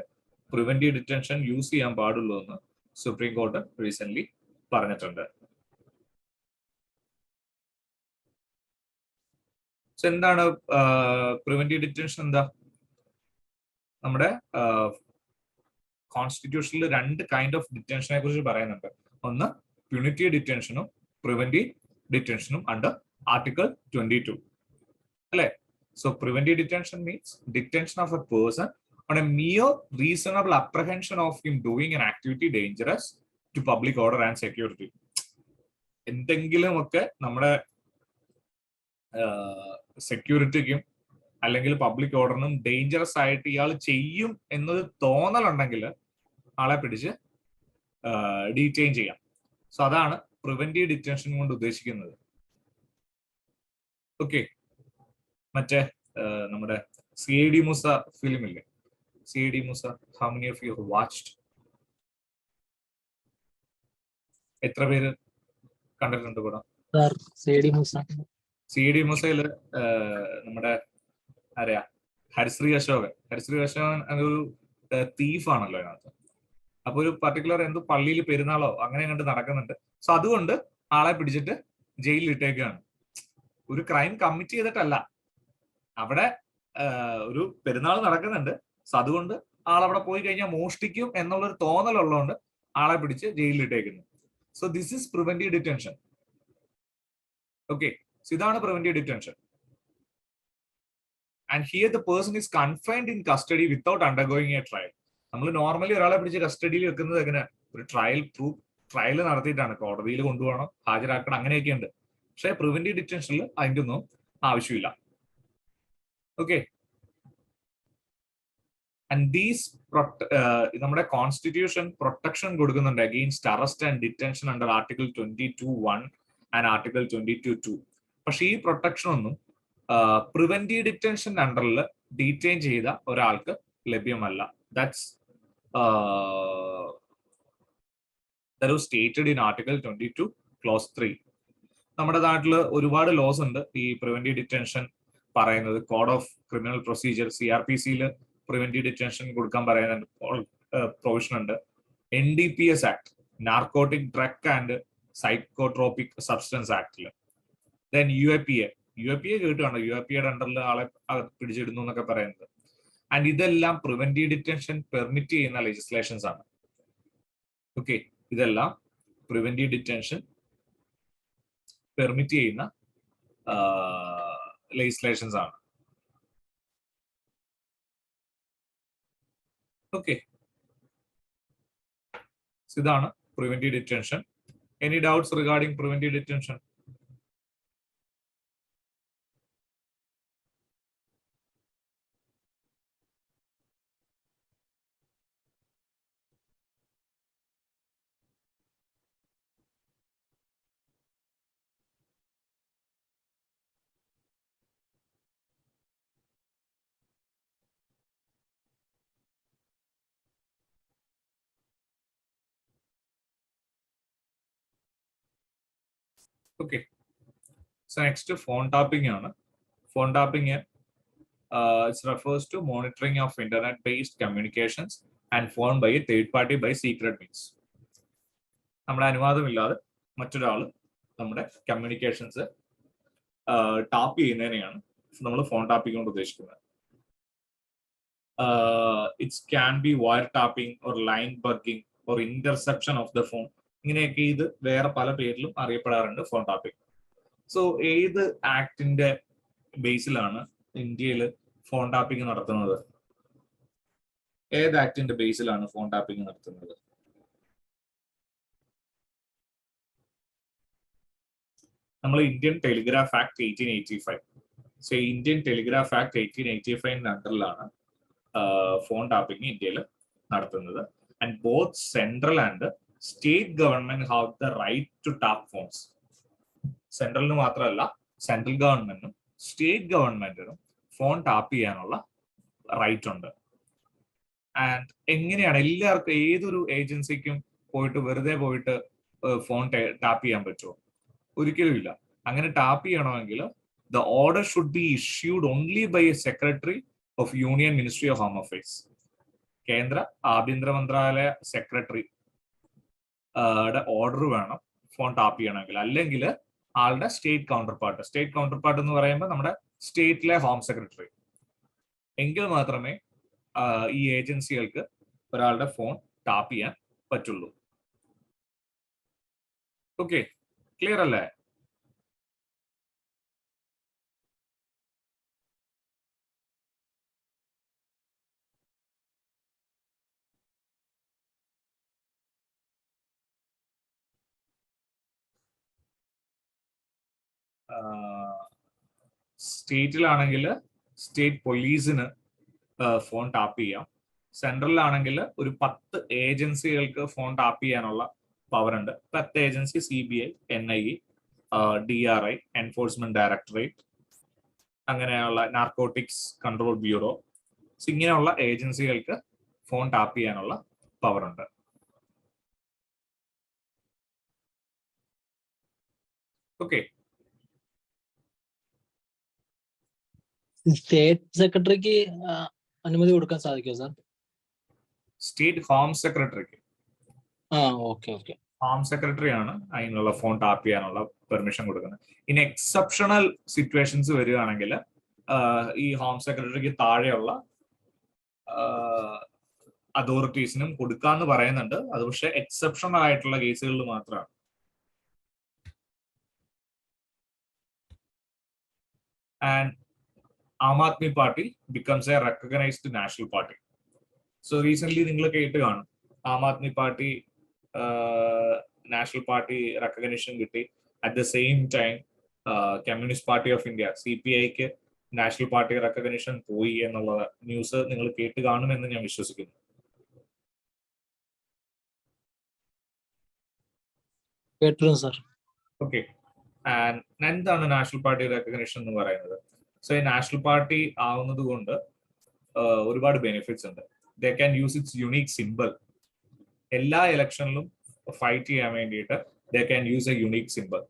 preventive detention use cheyan paadullu ennu Supreme Court recently പറഞ്ഞിട്ടുണ്ട്. So എന്താണ് preventive detention? എന്താ? നമ്മുടെ കോൺസ്റ്റിറ്റ്യൂഷനിൽ രണ്ട് kind of ഡിറ്റൻഷനെ കുറിച്ച് പറയുന്നുണ്ട്. ഒന്ന് punitive ഡിറ്റൻഷനും preventive ഡിറ്റൻഷനും under article 22 അല്ലെ? So preventive detention means detention of a person on a mere reasonable apprehension of him doing an activity dangerous to public order and security. എന്തെങ്കിലുമൊക്കെ നമ്മുടെ സെക്യൂരിറ്റിക്കും അല്ലെങ്കിൽ പബ്ലിക് ഓർഡറിനും ഡേഞ്ചറസ് ആയിട്ട് ഇയാൾ ചെയ്യും എന്നൊരു തോന്നലുണ്ടെങ്കിൽ ആളെ പിടിച്ച് ഡീറ്റെയിൻ ചെയ്യാം. സോ അതാണ് പ്രിവെന്റീവ് ഡിറ്റൻഷൻ കൊണ്ട് ഉദ്ദേശിക്കുന്നത്. ഓക്കെ, മറ്റേ നമ്മുടെ CID മൂസ ഫിലിം ഇല്ലേ, CID Moosa, how many of you watched? എത്ര പേര് കണ്ടിട്ടുണ്ട് കൂടെ? CID മൂസയില് നമ്മുടെ ആരെയാ, ഹരിശ്രീ അശോകൻ ഒരു തീഫാണല്ലോ അതിനകത്ത്. അപ്പൊ ഒരു പർട്ടിക്കുലർ എന്തോ പള്ളിയിൽ പെരുന്നാളോ അങ്ങനെ കണ്ട് നടക്കുന്നുണ്ട്. സോ അതുകൊണ്ട് ആളെ പിടിച്ചിട്ട് ജയിലിൽ ഇട്ടേക്കാണ്. ഒരു ക്രൈം കമ്മിറ്റ് ചെയ്തിട്ടല്ല, അവിടെ ഒരു പെരുന്നാൾ നടക്കുന്നുണ്ട്. സോ അതുകൊണ്ട് ആളവിടെ പോയി കഴിഞ്ഞാൽ മോഷ്ടിക്കും എന്നുള്ളൊരു തോന്നലുള്ളതുകൊണ്ട് ആളെ പിടിച്ച് ജയിലിൽ ഇട്ടേക്കുന്നു. So this is preventive detention. Okay, ഇതാണ് preventive detention. And here the person is confined in custody without undergoing a trial. നമ്മൾ നോർമലി ഒരാളെ പിടിച്ച് കസ്റ്റഡിയിൽ വെക്കുന്നത് എങ്ങനെ? ഒരു ട്രയൽ നടത്തിയിട്ടാണ്, കോടതിയിൽ കൊണ്ടുപോകണം, ഹാജരാക്കണം, അങ്ങനെയൊക്കെ ഉണ്ട്. പക്ഷെ പ്രിവെന്റീവ് ഡിറ്റൻഷനിൽ അതിൻ്റെ ഒന്നും ആവശ്യമില്ല. ഓക്കെ, ആൻഡ് ദീസ് നമ്മുടെ കോൺസ്റ്റിറ്റ്യൂഷൻ പ്രൊട്ടക്ഷൻ കൊടുക്കുന്നുണ്ട് against arrest and detention under article 22(1) and article 22(2). പക്ഷെ ഈ പ്രൊട്ടക്ഷൻ ഒന്നും പ്രിവെന്റീവ് ഡിറ്റൻഷൻ അണ്ടറിൽ ഡീറ്റെയിൻ ചെയ്ത ഒരാൾക്ക് ലഭ്യമല്ല. That's stated in article 22 clause 3. നമ്മുടെ നാട്ടിൽ ഒരുപാട് ലോസ് ഉണ്ട് ഈ പ്രിവെന്റീവ് ഡിറ്റൻഷൻ പറയുന്നത്. Code of criminal procedure CRPC preventive detention കൊടുക്കാൻ പറയുന്ന പ്രൊവിഷൻ ഉണ്ട്. NDPS act, narcotic drug and psychotropic substance ആക്ടില്. ദെൻ UAPA കേട്ടാണ്, UAPയുടെ അണ്ടറിൽ ആളെ പിടിച്ചിടുന്നു എന്നൊക്കെ പറയുന്നത്. ആൻഡ് ഇതെല്ലാം പ്രിവെന്റീവ് ഡിറ്റൻഷൻ പെർമിറ്റ് ചെയ്യുന്ന ലെജിസ്ലേഷൻസ് ആണ്. ഓക്കെ, ഇതെല്ലാം പ്രിവെന്റീവ് ഡിറ്റൻഷൻ പെർമിറ്റ് ചെയ്യുന്ന ലെജിസ്ലേഷൻസ് ആണ്. ഓക്കെ, ഇതാണ് preventive detention. Any doubts regarding preventive detention? Okay, so next phone tapping ആണ്. Phone tapping it refers to monitoring of internet-based communications and phone by a third party by secret means. നമ്മുടെ അനുവാദമില്ലാതെ മറ്റൊരാൾ നമ്മുടെ communications tap ചെയ്യുന്നതിനെയാണ് നമ്മൾ phone tapping കൊണ്ട് ഉദ്ദേശിക്കുന്നത്. It's can be wire tapping or line bugging or interception of the phone. ഇങ്ങനെയൊക്കെ ഇത് വേറെ പല പേരിലും അറിയപ്പെടാറുണ്ട്, ഫോൺ ടാപ്പിംഗ്. സോ ഏത് ആക്ടിന്റെ ബേസിലാണ് ഇന്ത്യയിൽ ഫോൺ ടാപ്പിംഗ് നടത്തുന്നത്? ഏത് ആക്ടിന്റെ ബേസിലാണ് ഫോൺ ടാപ്പിംഗ് നടത്തുന്നത്? നമ്മൾ Indian telegraph act 1885. So Indian telegraph act 1885 അണ്ടറിലാണ് ഫോൺ ടാപ്പിംഗ് ഇന്ത്യയിൽ നടത്തുന്നത്. And both central and state government have the right to tap phones. സെൻട്രലിന് മാത്രമല്ല, സെൻട്രൽ ഗവൺമെന്റിനും സ്റ്റേറ്റ് ഗവൺമെന്റിനും ഫോൺ ടാപ്പ് ചെയ്യാനുള്ള റൈറ്റ് ഉണ്ട്. ആൻഡ് എങ്ങനെയാണ് എല്ലാവർക്കും, ഏതൊരു ഏജൻസിക്കും പോയിട്ട് വെറുതെ പോയിട്ട് ഫോൺ ടാപ്പ് ചെയ്യാൻ പറ്റുമോ? ഒരിക്കലും ഇല്ല. അങ്ങനെ ടാപ്പ് ചെയ്യണമെങ്കിൽ the order should be issued only by a secretary of union ministry of home affairs. കേന്ദ്ര ആഭ്യന്തര മന്ത്രാലയ സെക്രട്ടറി ഓർഡർ വേണം ഫോൺ ടാപ്പ് ചെയ്യണമെങ്കിൽ. അല്ലെങ്കിൽ ആളുടെ സ്റ്റേറ്റ് കൗണ്ടർ പാർട്ട് എന്ന് പറയുമ്പോൾ നമ്മുടെ സ്റ്റേറ്റിലെ ഹോം സെക്രട്ടറി. എങ്കിൽ മാത്രമേ ഈ ഏജൻസികൾക്ക് ഒരാളുടെ ഫോൺ ടാപ്പ് ചെയ്യാൻ പറ്റുള്ളൂ. ഓക്കെ, ക്ലിയർ അല്ലേ? സ്റ്റേറ്റിലാണെങ്കിൽ സ്റ്റേറ്റ് പോലീസിന് ഫോൺ ടാപ്പ് ചെയ്യാം. സെൻട്രലിലാണെങ്കിൽ ഒരു 10 ഏജൻസികൾക്ക് ഫോൺ ടാപ്പ് ചെയ്യാനുള്ള പവർ ഉണ്ട്. 10 agency CBI, NIA, DRI, enforcement directorate, അങ്ങനെയുള്ള നാർക്കോട്ടിക്സ് കൺട്രോൾ ബ്യൂറോ, ഇങ്ങനെയുള്ള ഏജൻസികൾക്ക് ഫോൺ ടാപ്പ് ചെയ്യാനുള്ള പവർ ഉണ്ട്. ഓക്കെ. സ്റ്റേറ്റ് സെക്രട്ടറിക്ക് അനുമതി കൊടുക്കാൻ സാധിക്കുമോ സാർ? സ്റ്റേറ്റ് ഹോം സെക്രട്ടറിക്ക്. ഓക്കെ. ഹോം സെക്രട്ടറി ആണ് അതിനുള്ള ഫോൺ ടാപ്പ് ചെയ്യാനുള്ള പെർമിഷൻ കൊടുക്കുന്നത്. ഇനി എക്സെപ്ഷണൽ സിറ്റുവേഷൻസ് വരികയാണെങ്കിൽ ഈ ഹോം സെക്രട്ടറിക്ക് താഴെയുള്ള അതോറിറ്റീസിനും കൊടുക്കാന്ന് പറയുന്നുണ്ട്. അത് പക്ഷെ എക്സെപ്ഷണൽ ആയിട്ടുള്ള കേസുകളിൽ മാത്രമാണ്. And Aam Aadmi Party becomes a recognised national party. So recent നിങ്ങൾ കേട്ട് കാണും, Aam Aadmi Party national party recognition കിട്ടി. At the same time Communist Party of India CPIക്ക് നാഷണൽ പാർട്ടി റെക്കഗ്നിഷൻ പോയി എന്നുള്ള ന്യൂസ് നിങ്ങൾ കേട്ട് കാണുമെന്ന് ഞാൻ വിശ്വസിക്കുന്നു. ഓക്കെ. എന്താണ് നാഷണൽ പാർട്ടി റെക്കഗ്നിഷൻ എന്ന് പറയുന്നത്? സോ ഈ നാഷണൽ പാർട്ടി ആവുന്നത് കൊണ്ട് ഒരുപാട് ബെനിഫിറ്റ്സ് ഉണ്ട്. They can use its unique symbol. എല്ലാ ഇലക്ഷനിലും ഫൈറ്റ് ചെയ്യാൻ വേണ്ടിയിട്ട് they can use a unique symbol.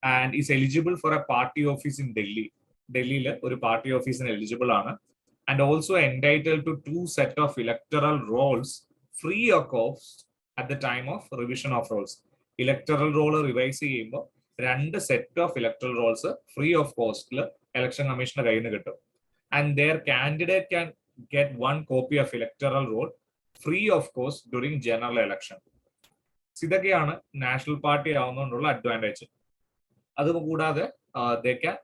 And is eligible for a party office in Delhi. ഡൽഹിയിൽ ഒരു പാർട്ടി ഓഫീസിന് എലിജിബിൾ ആണ്. And also entitled to 2 set of electoral rolls free of cost at the time of revision of rolls. Electoral roll revise ചെയ്യുമ്പോൾ 2 set of electoral rolls free of കോസ്റ്റിൽ election കമ്മീഷന്റെ കയ്യിൽ നിന്ന് കിട്ടും. And their candidate can get 1 copy of electoral roll free of cost during general election. ഇതൊക്കെയാണ് national party ആവുന്നതുകൊണ്ടുള്ള advantage. അതുകൂടാതെ they can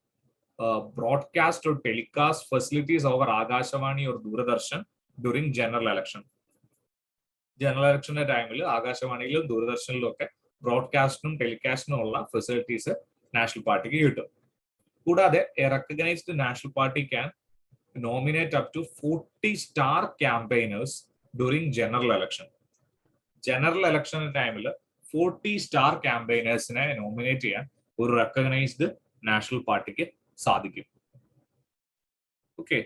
broadcast or telecast facilities over Akashvani or Doordarshan during general election. General ഇലക്ഷന്റെ ടൈമിൽ ആകാശവാണിയിലും ദൂരദർശനിലും ഒക്കെ ബ്രോഡ്കാസ്റ്റിനും ടെലികാസ്റ്റിനും ഉള്ള ഫെസിലിറ്റീസ് നാഷണൽ പാർട്ടിക്ക് കിട്ടും. കൂടാതെ a recognised national party can nominate up to 40 star campaigners during general election. General election ടൈമിൽ 40 സ്റ്റാർ ക്യാമ്പയിനേഴ്സിനെ നോമിനേറ്റ് ചെയ്യാൻ ഒരു റെക്കഗ്നൈസ്ഡ് നാഷണൽ പാർട്ടിക്ക് സാധിക്കും. ഓക്കെ.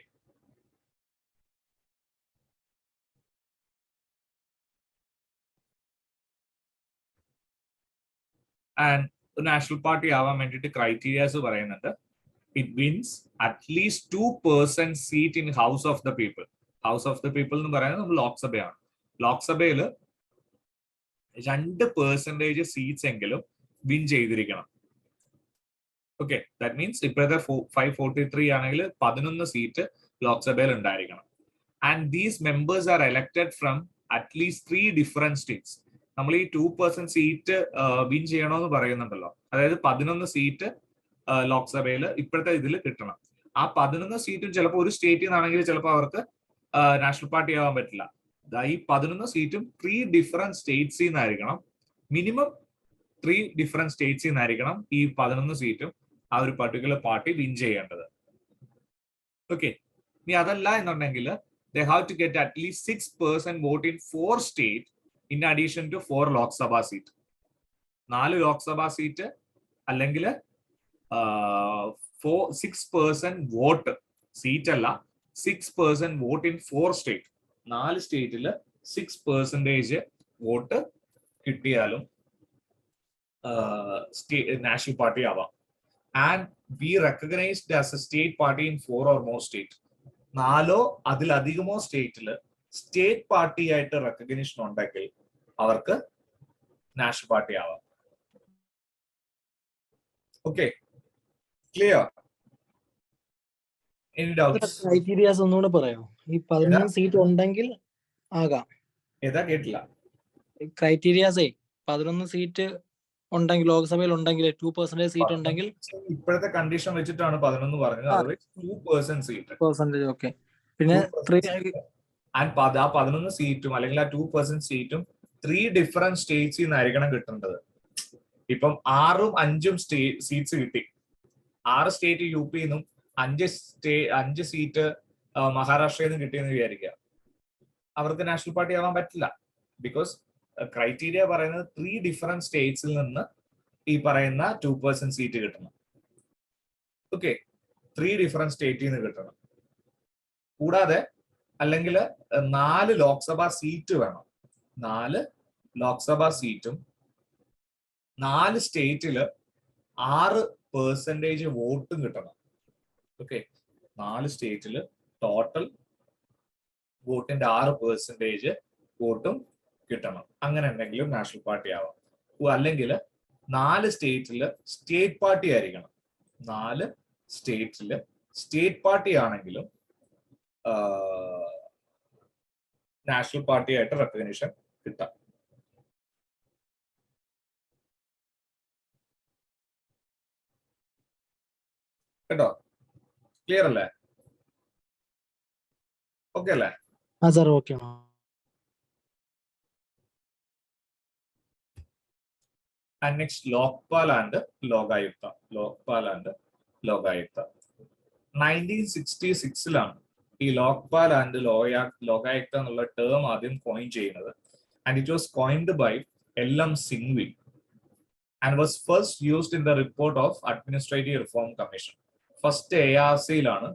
ആൻഡ് നാഷണൽ പാർട്ടി ആവാൻ വേണ്ടിയിട്ട് ക്രൈറ്റീരിയാസ് പറയുന്നുണ്ട്. It means at least 2% seat in house of the people. House of the people എന്ന് പറയുന്നത് നമ്മൾ ലോക്സഭയാണ്. ലോക്സഭയിൽ 2% സീറ്റ്സ് എങ്കിലും വിൻ ചെയ്തിരിക്കണം. ഓക്കെ, ദാറ്റ് മീൻസ് ഇപ്പോഴത്തെ 543 ആണെങ്കിൽ 11 സീറ്റ് ലോക്സഭയിൽ ഉണ്ടായിരിക്കണം. And these members are elected from at least 3 different States. നമ്മൾ ഈ 2% സീറ്റ് വിൻ ചെയ്യണമെന്ന് പറയുന്നുണ്ടല്ലോ, അതായത് 11 സീറ്റ് ലോക്സഭയിൽ ഇപ്പോഴത്തെ ഇതിൽ കിട്ടണം. ആ 11 സീറ്റും ചിലപ്പോൾ ഒരു സ്റ്റേറ്റിൽ നിന്നാണെങ്കിൽ ചിലപ്പോൾ അവർക്ക് നാഷണൽ പാർട്ടി ആവാൻ പറ്റില്ല. ഈ 11 സീറ്റും 3 ഡിഫറെന്റ് സ്റ്റേറ്റ്സിൽ നിന്നായിരിക്കണം. മിനിമം 3 ഡിഫറെന്റ് സ്റ്റേറ്റ്സിൽ നിന്നായിരിക്കണം ഈ 11 സീറ്റും ആ ഒരു പർട്ടിക്കുലർ പാർട്ടി വിൻ ചെയ്യേണ്ടത്. ഓക്കെ. ഇനി അതല്ല എന്നുണ്ടെങ്കിൽ they have to get at least 6% vote in 4 states in addition to 4 Lok Sabha seat. 4 Lok Sabha seat അല്ലെങ്കിൽ 6% വോട്ട്, സീറ്റ് അല്ല, 6% വോട്ട് ഇൻ 4 സ്റ്റേറ്റ്. 4 സ്റ്റേറ്റിൽ 6% വോട്ട് കിട്ടിയാലും നാഷണൽ പാർട്ടി ആവാം. And B recognised as A state party in 4 or more state. 4 അതിലധികമോ സ്റ്റേറ്റിൽ state party ആയിട്ട് recognition ഉണ്ടെങ്കിൽ അവർക്ക് നാഷണൽ പാർട്ടി ആവാം. Okay, clear? Any doubts? Criterias ഒന്നുകൂടെ പറയാമോ? ഈ 11 സീറ്റ് ഉണ്ടെങ്കിൽ ആകാം. ഏതാ കേട്ടില്ല? ക്രൈറ്റീരിയാസേ 11 സീറ്റ് ഉണ്ടെങ്കിൽ ലോക്സഭയിൽ ഉണ്ടെങ്കിൽ 2% സീറ്റ് ഉണ്ടെങ്കിൽ ഇപ്പോഴത്തെ കണ്ടീഷൻ വെച്ചിട്ടാണ് 11 പറഞ്ഞത്. Otherwise 2% seat. ഓക്കെ. പിന്നെ ആ 11 സീറ്റും അല്ലെങ്കിൽ ആ 2% സീറ്റും 3 ഡിഫറെന്റ് സ്റ്റേറ്റ്സിൽ നിന്നായിരിക്കണം കിട്ടേണ്ടത്. ഇപ്പം 6ഉം 5ഉം സീറ്റ്സ് കിട്ടി, 6 സ്റ്റേറ്റ് യു പിയിൽ നിന്നും 5 സീറ്റ് മഹാരാഷ്ട്രയിൽ നിന്നും കിട്ടിയെന്ന് വിചാരിക്കുക. അവർക്ക് നാഷണൽ പാർട്ടി ആവാൻ പറ്റില്ല. ബിക്കോസ് ക്രൈറ്റീരിയ പറയുന്നത് 3 ഡിഫറെന്റ് സ്റ്റേറ്റ്സിൽ നിന്ന് ഈ പറയുന്ന 2% സീറ്റ് കിട്ടണം. ഓക്കെ, 3 ഡിഫറെന്റ് സ്റ്റേറ്റിൽ നിന്ന് കിട്ടണം. കൂടാതെ അല്ലെങ്കിൽ 4 ലോക്സഭാ സീറ്റ് വേണം. 4 ലോക്സഭാ സീറ്റും 4 സ്റ്റേറ്റില് 6% വോട്ടും കിട്ടണം. ഓക്കെ, 4 സ്റ്റേറ്റില് ടോട്ടൽ വോട്ടിന്റെ 6% വോട്ടും കിട്ടണം. അങ്ങനെ ഉണ്ടെങ്കിലും നാഷണൽ പാർട്ടി ആവാം. അല്ലെങ്കിൽ 4 സ്റ്റേറ്റില് സ്റ്റേറ്റ് പാർട്ടി ആയിരിക്കണം. 4 സ്റ്റേറ്റില് സ്റ്റേറ്റ് പാർട്ടി ആണെങ്കിലും നാഷണൽ പാർട്ടി ആയിട്ട് റെക്കഗ്നിഷൻ കിട്ടാം. കേട്ടോ? ക്ലിയർ അല്ലേ? ഓക്കെ അല്ലേ? Sir okay. And next, Lokpal and Logayukta. Lokpal and Logayukta. 1966 ഈ ലോക്പാൽ ആൻഡ് ലോകായുക്ത എന്നുള്ള ടേം ആദ്യം കോയിൻ ചെയ്യുന്നത്. And it was coined by LM Singhvi and was first used in the report of administrative reform commission. First ARCയിലാണ്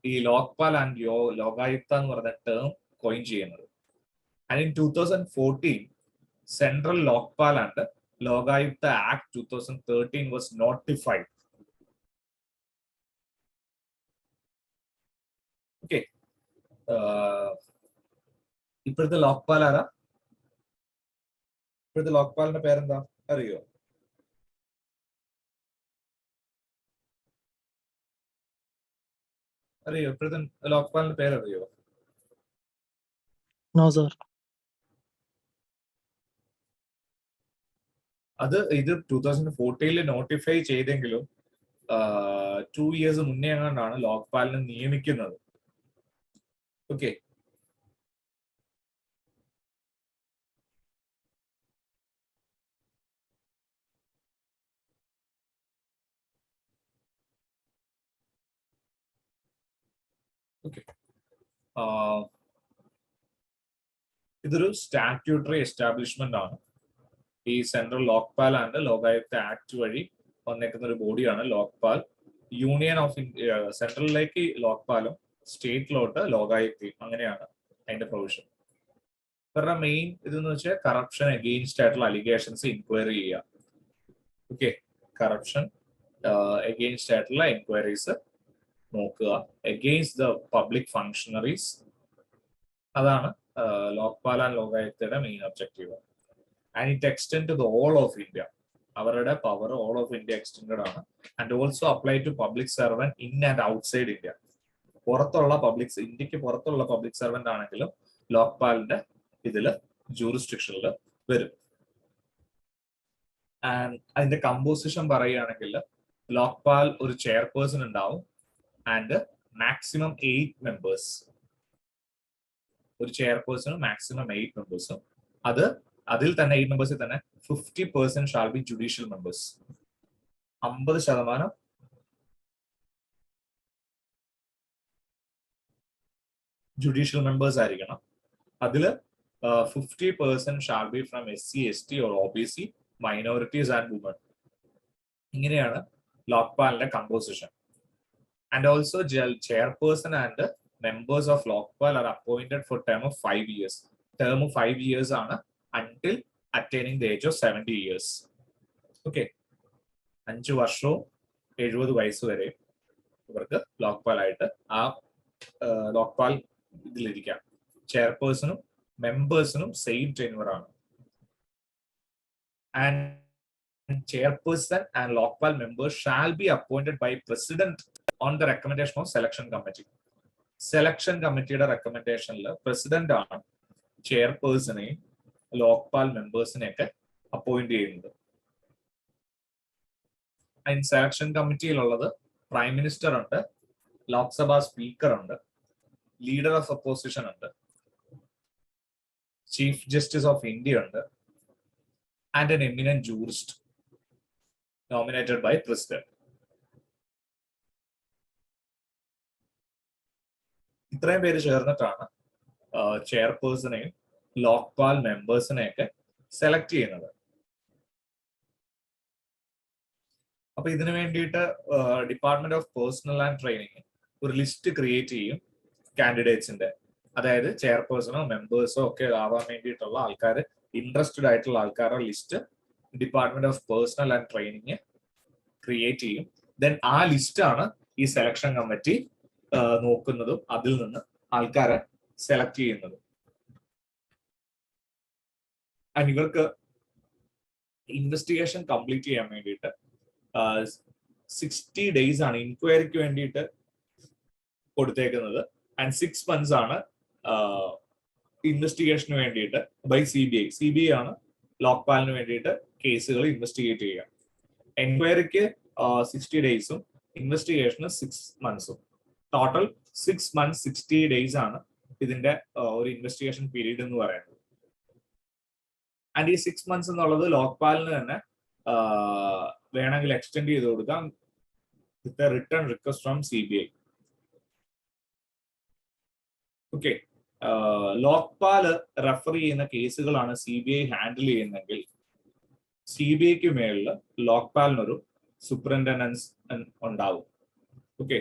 ഈ Lokpal and Lokayukta എന്ന് പറഞ്ഞ term coin ചെയ്യുന്നത്. And in 2014 central Lokpal and Logayukta Act 2013 was notified. Okay. ഇപ്പോഴത്തെ ലോക്പാൽ ആരാ? ഇപ്പോഴത്തെ ലോക്പാലിന്റെ പേരെന്താ അറിയോ? ഇപ്പോഴത്തെ ലോക്പാലിന്റെ പേരറിയോ? No sir. ഇത് 2014 നോട്ടിഫൈ ചെയ്തെങ്കിലും 2 ഇയേഴ്സ് മുന്നേ എങ്ങാണ്ടാണ് ലോക്പാലിനെ നിയമിക്കുന്നത്. ഓക്കെ, ഇതൊരു സ്റ്റാറ്റ്യൂട്ടറി എസ്റ്റാബ്ലിഷ്മെന്റ് ആണ്. ഈ central Lokpal and Lokayukta act വഴി വന്നേക്കുന്ന ഒരു ബോഡിയാണ് ലോക്പാൽ. യൂണിയൻ ഓഫ് സെൻട്രലിലേക്ക് ലോക്പാലും സ്റ്റേറ്റിലോട്ട് ലോകായുക്തയും, അങ്ങനെയാണ് അതിന്റെ പ്രൊവിഷൻ. ഇവരുടെ മെയിൻ ഇതെന്ന് വെച്ചാൽ കറപ്ഷൻ അഗെയിൻസ്റ്റ് ആയിട്ടുള്ള അലിഗേഷൻസ് ഇൻക്വയറി ചെയ്യുക. ഓക്കെ, കറപ്ഷൻ അഗെയിൻസ്റ്റ് ആയിട്ടുള്ള എൻക്വയറീസ് നോക്കുക, അഗെയിൻസ്റ്റ് ദ പബ്ലിക് ഫങ്ഷണറീസ്. അതാണ് ലോക്പാൽ ആൻഡ് ലോകായുക്തയുടെ main objective. And it extend to the all of India. അവരുടെ power all of India extended ആണ്. And also apply to public servant in and outside India. ഇന്ത്യക്ക് പുറത്തുള്ള public servant ആണെങ്കിലും ലോക്പാലിന്റെ ഇതില് ജൂറിസ്ഡിക്ഷനിൽ വരും. And അതിന്റെ കമ്പോസിഷൻ പറയുകയാണെങ്കിൽ ലോക്പാൽ ഒരു ചെയർപേഴ്സൺ ഉണ്ടാവും ആൻഡ് മാക്സിമം 8 മെമ്പേഴ്സ്. ഒരു ചെയർപേഴ്സണും മാക്സിമം 8 മെമ്പേഴ്സും. അതിൽ തന്നെ 8 മെമ്പേഴ്സിൽ തന്നെ 50% shall be judicial members. 50% judicial members ആയിരിക്കണം. അതില് 50% shall be from SC, ST or OBC, minorities and women. ഇങ്ങനെയാണ് ലോക്പാലിന്റെ composition. And also chairperson and members of Lokpal are appointed for term of 5 years. Term of 5 years ആണ് until attaining the age of 70 years. Okay, 5 വർഷവും 70 വയസ്സ് വരെ ഇവർക്ക് ലോക്പാൽ ആയിട്ട് ആ ലോക്പാൽ ഇതിലിരിക്കാം. ചെയർപേഴ്സണും മെമ്പേഴ്സിനും സെയിം ടെന്യൂർ ആണ്. And chairperson and Lokpal members shall be appointed by president on the recommendation of selection committee. Selection കമ്മിറ്റിയുടെ റെക്കമെൻഡേഷനിൽ പ്രസിഡന്റ് ആണ് ചെയർപേഴ്സണെയും ലോക്പാൽ മെമ്പേഴ്സിനെയൊക്കെ അപ്പോയിന്റ് ചെയ്യുന്നത്. അതിന് സെലക്ഷൻ കമ്മിറ്റിയിലുള്ളത് പ്രൈം മിനിസ്റ്റർ ഉണ്ട്, ലോക്സഭാ സ്പീക്കർ ഉണ്ട്, ലീഡർ ഓഫ് ഒപ്പോസിഷൻ ഉണ്ട്, ചീഫ് ജസ്റ്റിസ് ഓഫ് ഇന്ത്യ ഉണ്ട്, and N eminent jurist nominated by president. ഇത്രയും പേര് ചേർന്നിട്ടാണ് ചെയർപേഴ്സണെയും ലോക്പാൽ മെമ്പേഴ്സിനെയൊക്കെ സെലക്ട് ചെയ്യുന്നത്. അപ്പൊ ഇതിനു വേണ്ടിയിട്ട് department of personal and training ഒരു ലിസ്റ്റ് ക്രിയേറ്റ് ചെയ്യും കാൻഡിഡേറ്റ്സിന്റെ. അതായത് ചെയർപേഴ്സണോ മെമ്പേഴ്സോ ഒക്കെ ആവാൻ വേണ്ടിയിട്ടുള്ള ആൾക്കാർ, ഇൻട്രസ്റ്റഡ് ആയിട്ടുള്ള ആൾക്കാരുടെ list department of personal and training create ചെയ്യും. ദെൻ ആ ലിസ്റ്റാണ് ഈ സെലക്ഷൻ കമ്മിറ്റി നോക്കുന്നതും അതിൽ നിന്ന് ആൾക്കാരെ സെലക്ട് ചെയ്യുന്നതും. ആൻഡ് ഇവർക്ക് ഇൻവെസ്റ്റിഗേഷൻ കംപ്ലീറ്റ് ചെയ്യാൻ വേണ്ടിയിട്ട് 60 days ആണ് ഇൻക്വയറിക്ക് വേണ്ടിയിട്ട് കൊടുത്തേക്കുന്നത്. ആൻഡ് 6 months ആണ് ഇൻവെസ്റ്റിഗേഷന് വേണ്ടിയിട്ട് ബൈ CBI. CBI ആണ് ലോക്പാലിന് വേണ്ടിയിട്ട് കേസുകൾ ഇൻവെസ്റ്റിഗേറ്റ് ചെയ്യുക. എൻക്വയറിക്ക് 60 days-ഉം ഇൻവെസ്റ്റിഗേഷന് 6 months-ഉം. ടോട്ടൽ 6 months 60 days ആണ് ഇതിന്റെ ഒരു ഇൻവെസ്റ്റിഗേഷൻ പീരീഡ് എന്ന് പറയുന്നത്. ആൻഡ് ഈ 6 months എന്നുള്ളത് ലോക്പാലിന് തന്നെ വേണമെങ്കിൽ എക്സ്റ്റെൻഡ് ചെയ്ത് കൊടുക്കാം with a return request from CBI. Okay, Lokpal refer ചെയ്യുന്ന കേസുകളാണ് CBI ഹാൻഡിൽ ചെയ്യുന്നതെങ്കിൽ CBIക്ക് മേളിൽ ലോക്പാലിനൊരു സൂപ്രണ്ടൻഡൻസ് ഉണ്ടാവും. ഓക്കെ,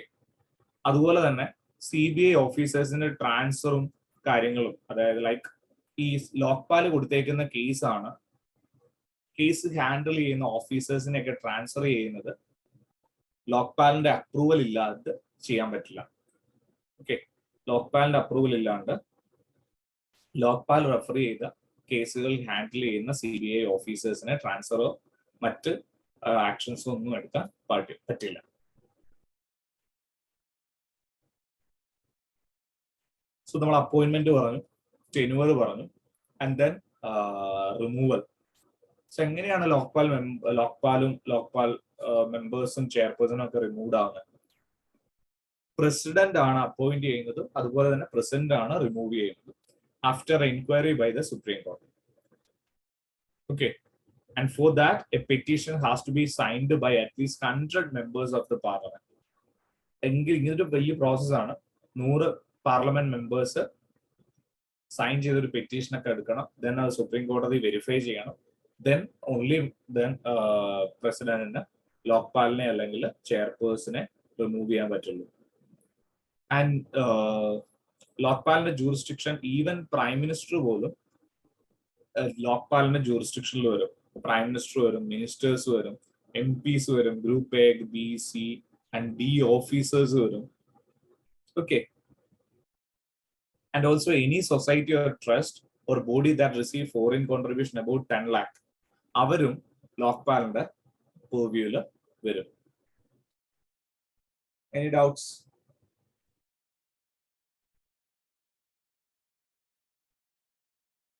അതുപോലെ തന്നെ CBI ഓഫീസേഴ്സിന്റെ ട്രാൻസ്ഫറും കാര്യങ്ങളും, അതായത് ലൈക്ക് ഈ ലോക്പാല് കൊടുത്തേക്കുന്ന കേസാണ്, കേസ് ഹാൻഡിൽ ചെയ്യുന്ന ഓഫീസേഴ്സിനെയൊക്കെ ട്രാൻസ്ഫർ ചെയ്യുന്നത് ലോക്പാലിന്റെ അപ്രൂവൽ ഇല്ലാതെ ചെയ്യാൻ പറ്റില്ല. ഓക്കെ, ലോക്പാലിന്റെ അപ്രൂവൽ ഇല്ലാണ്ട് ലോക്പാൽ റെഫർ ചെയ്ത കേസുകൾ ഹാൻഡിൽ ചെയ്യുന്ന CBI ഓഫീസേഴ്സിനെ ട്രാൻസ്ഫറോ മറ്റ് ആക്ഷൻസോ ഒന്നും എടുക്കാൻ പറ്റില്ല. സോ നമ്മൾ അപ്പോയിന്റ്മെന്റ് പറഞ്ഞു, ടെനുവർ പറഞ്ഞു, ആൻഡ് ദെൻ റിമൂവൽ. സോ എങ്ങനെയാണ് ലോക്പാലും ലോക്പാൽ മെമ്പേഴ്സും ചെയർപേഴ്സണും ഒക്കെ റിമൂവ് ആവുന്നത്? പ്രസിഡന്റ് ആണ് അപ്പോയിന്റ് ചെയ്യുന്നത്, അതുപോലെ തന്നെ പ്രസിഡന്റ് ആണ് റിമൂവ് ചെയ്യുന്നത് after enquiry by the supreme കോടതി. Okay, and for that a petition has to be signed by at least 100 members of the parliament. എങ്കിൽ ഇങ്ങനൊരു വലിയ പ്രോസസ്സാണ്. 100 പാർലമെന്റ് മെമ്പേഴ്സ് സൈൻ ചെയ്തൊരു പെറ്റീഷൻ ഒക്കെ എടുക്കണം. ദെൻ അത് സുപ്രീം കോടതി വെരിഫൈ ചെയ്യണം. ദെൻ ഓൺലി ദെൻ പ്രസിഡന്റിന് ലോക്പാലിനെ അല്ലെങ്കിൽ ചെയർപേഴ്സനെ റിമൂവ് ചെയ്യാൻ പറ്റുള്ളൂ. ആൻഡ് ലോക്പാലിന്റെ ജൂറിസ്ഡിക്ഷൻ, ഈവൻ പ്രൈം മിനിസ്റ്റർ പോലും ലോക്പാലിന്റെ ജൂറിസ്ഡിക്ഷനിൽ വരും. പ്രൈം മിനിസ്റ്റർ വരും, മിനിസ്റ്റേഴ്സ് വരും, MPs വരും, group A, B, C and D officers വരും. Okay, and also any society or trust or body that receive foreign contribution about 10 lakh avarum lokpalinte purview il varum. Any doubts?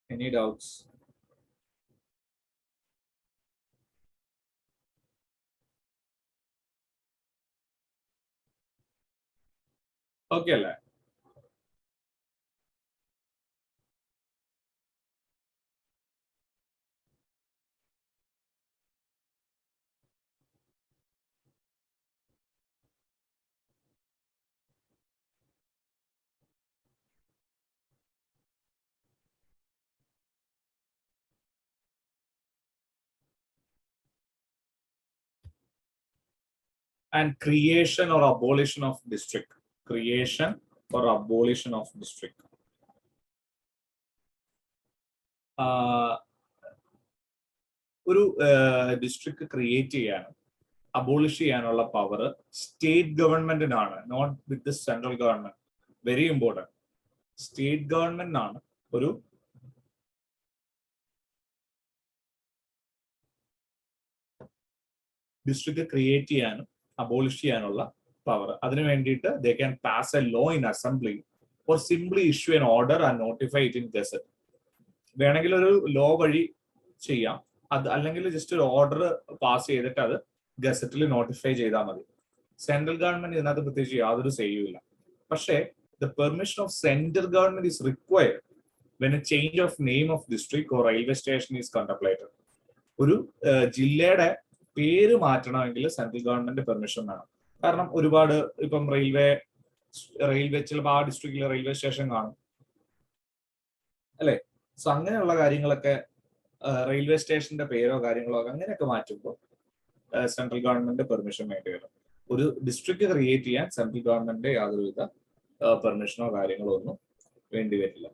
Any doubts? Okay la. And creation or abolition of district. Creation or abolition of district. ഒരു district create ചെയ്യാനും abolish ചെയ്യാനുള്ള power state ഗവൺമെന്റിനാണ്, not with central government. Very important. State ഗവൺമെന്റിനാണ് ഒരു district create ചെയ്യാനും abolish ചെയ്യാനുള്ള power. അതിനു വേണ്ടിയിട്ട് they can pass a law in assembly or simply issue an order and notify it in gazette. വേണമെങ്കിൽ ഒരു ലോ വഴി ചെയ്യാം, അത് അല്ലെങ്കിൽ ജസ്റ്റ് ഒരു ഓർഡർ പാസ് ചെയ്തിട്ട് അത് ഗസറ്റിൽ നോട്ടിഫൈ ചെയ്താൽ മതി. സെൻട്രൽ ഗവൺമെന്റ് ഇതിനകത്ത് പ്രത്യേകിച്ച് യാതൊരു ചെയ്യുമില്ല. പക്ഷേ the permission of central government is required when A change of name of district or railway station is contemplated. ഒരു ജില്ലയുടെ പേര് മാറ്റണമെങ്കിൽ സെൻട്രൽ ഗവൺമെന്റ് പെർമിഷൻ വേണം. കാരണം ഒരുപാട് ഇപ്പം റെയിൽവേ റെയിൽവേ ചിലപ്പോൾ ആ ഡിസ്ട്രിക്റ്റിലെ റെയിൽവേ സ്റ്റേഷൻ കാണും അല്ലെ. സോ അങ്ങനെയുള്ള കാര്യങ്ങളൊക്കെ റെയിൽവേ സ്റ്റേഷന്റെ പേരോ കാര്യങ്ങളോ അങ്ങനെയൊക്കെ മാറ്റുമ്പോൾ സെൻട്രൽ ഗവൺമെന്റ് പെർമിഷൻ വേണ്ടി വരും. ഒരു ഡിസ്ട്രിക്ട് ക്രിയേറ്റ് ചെയ്യാൻ സെൻട്രൽ ഗവൺമെന്റ് യാതൊരുവിധ പെർമിഷനോ കാര്യങ്ങളോ ഒന്നും വേണ്ടി വരില്ല.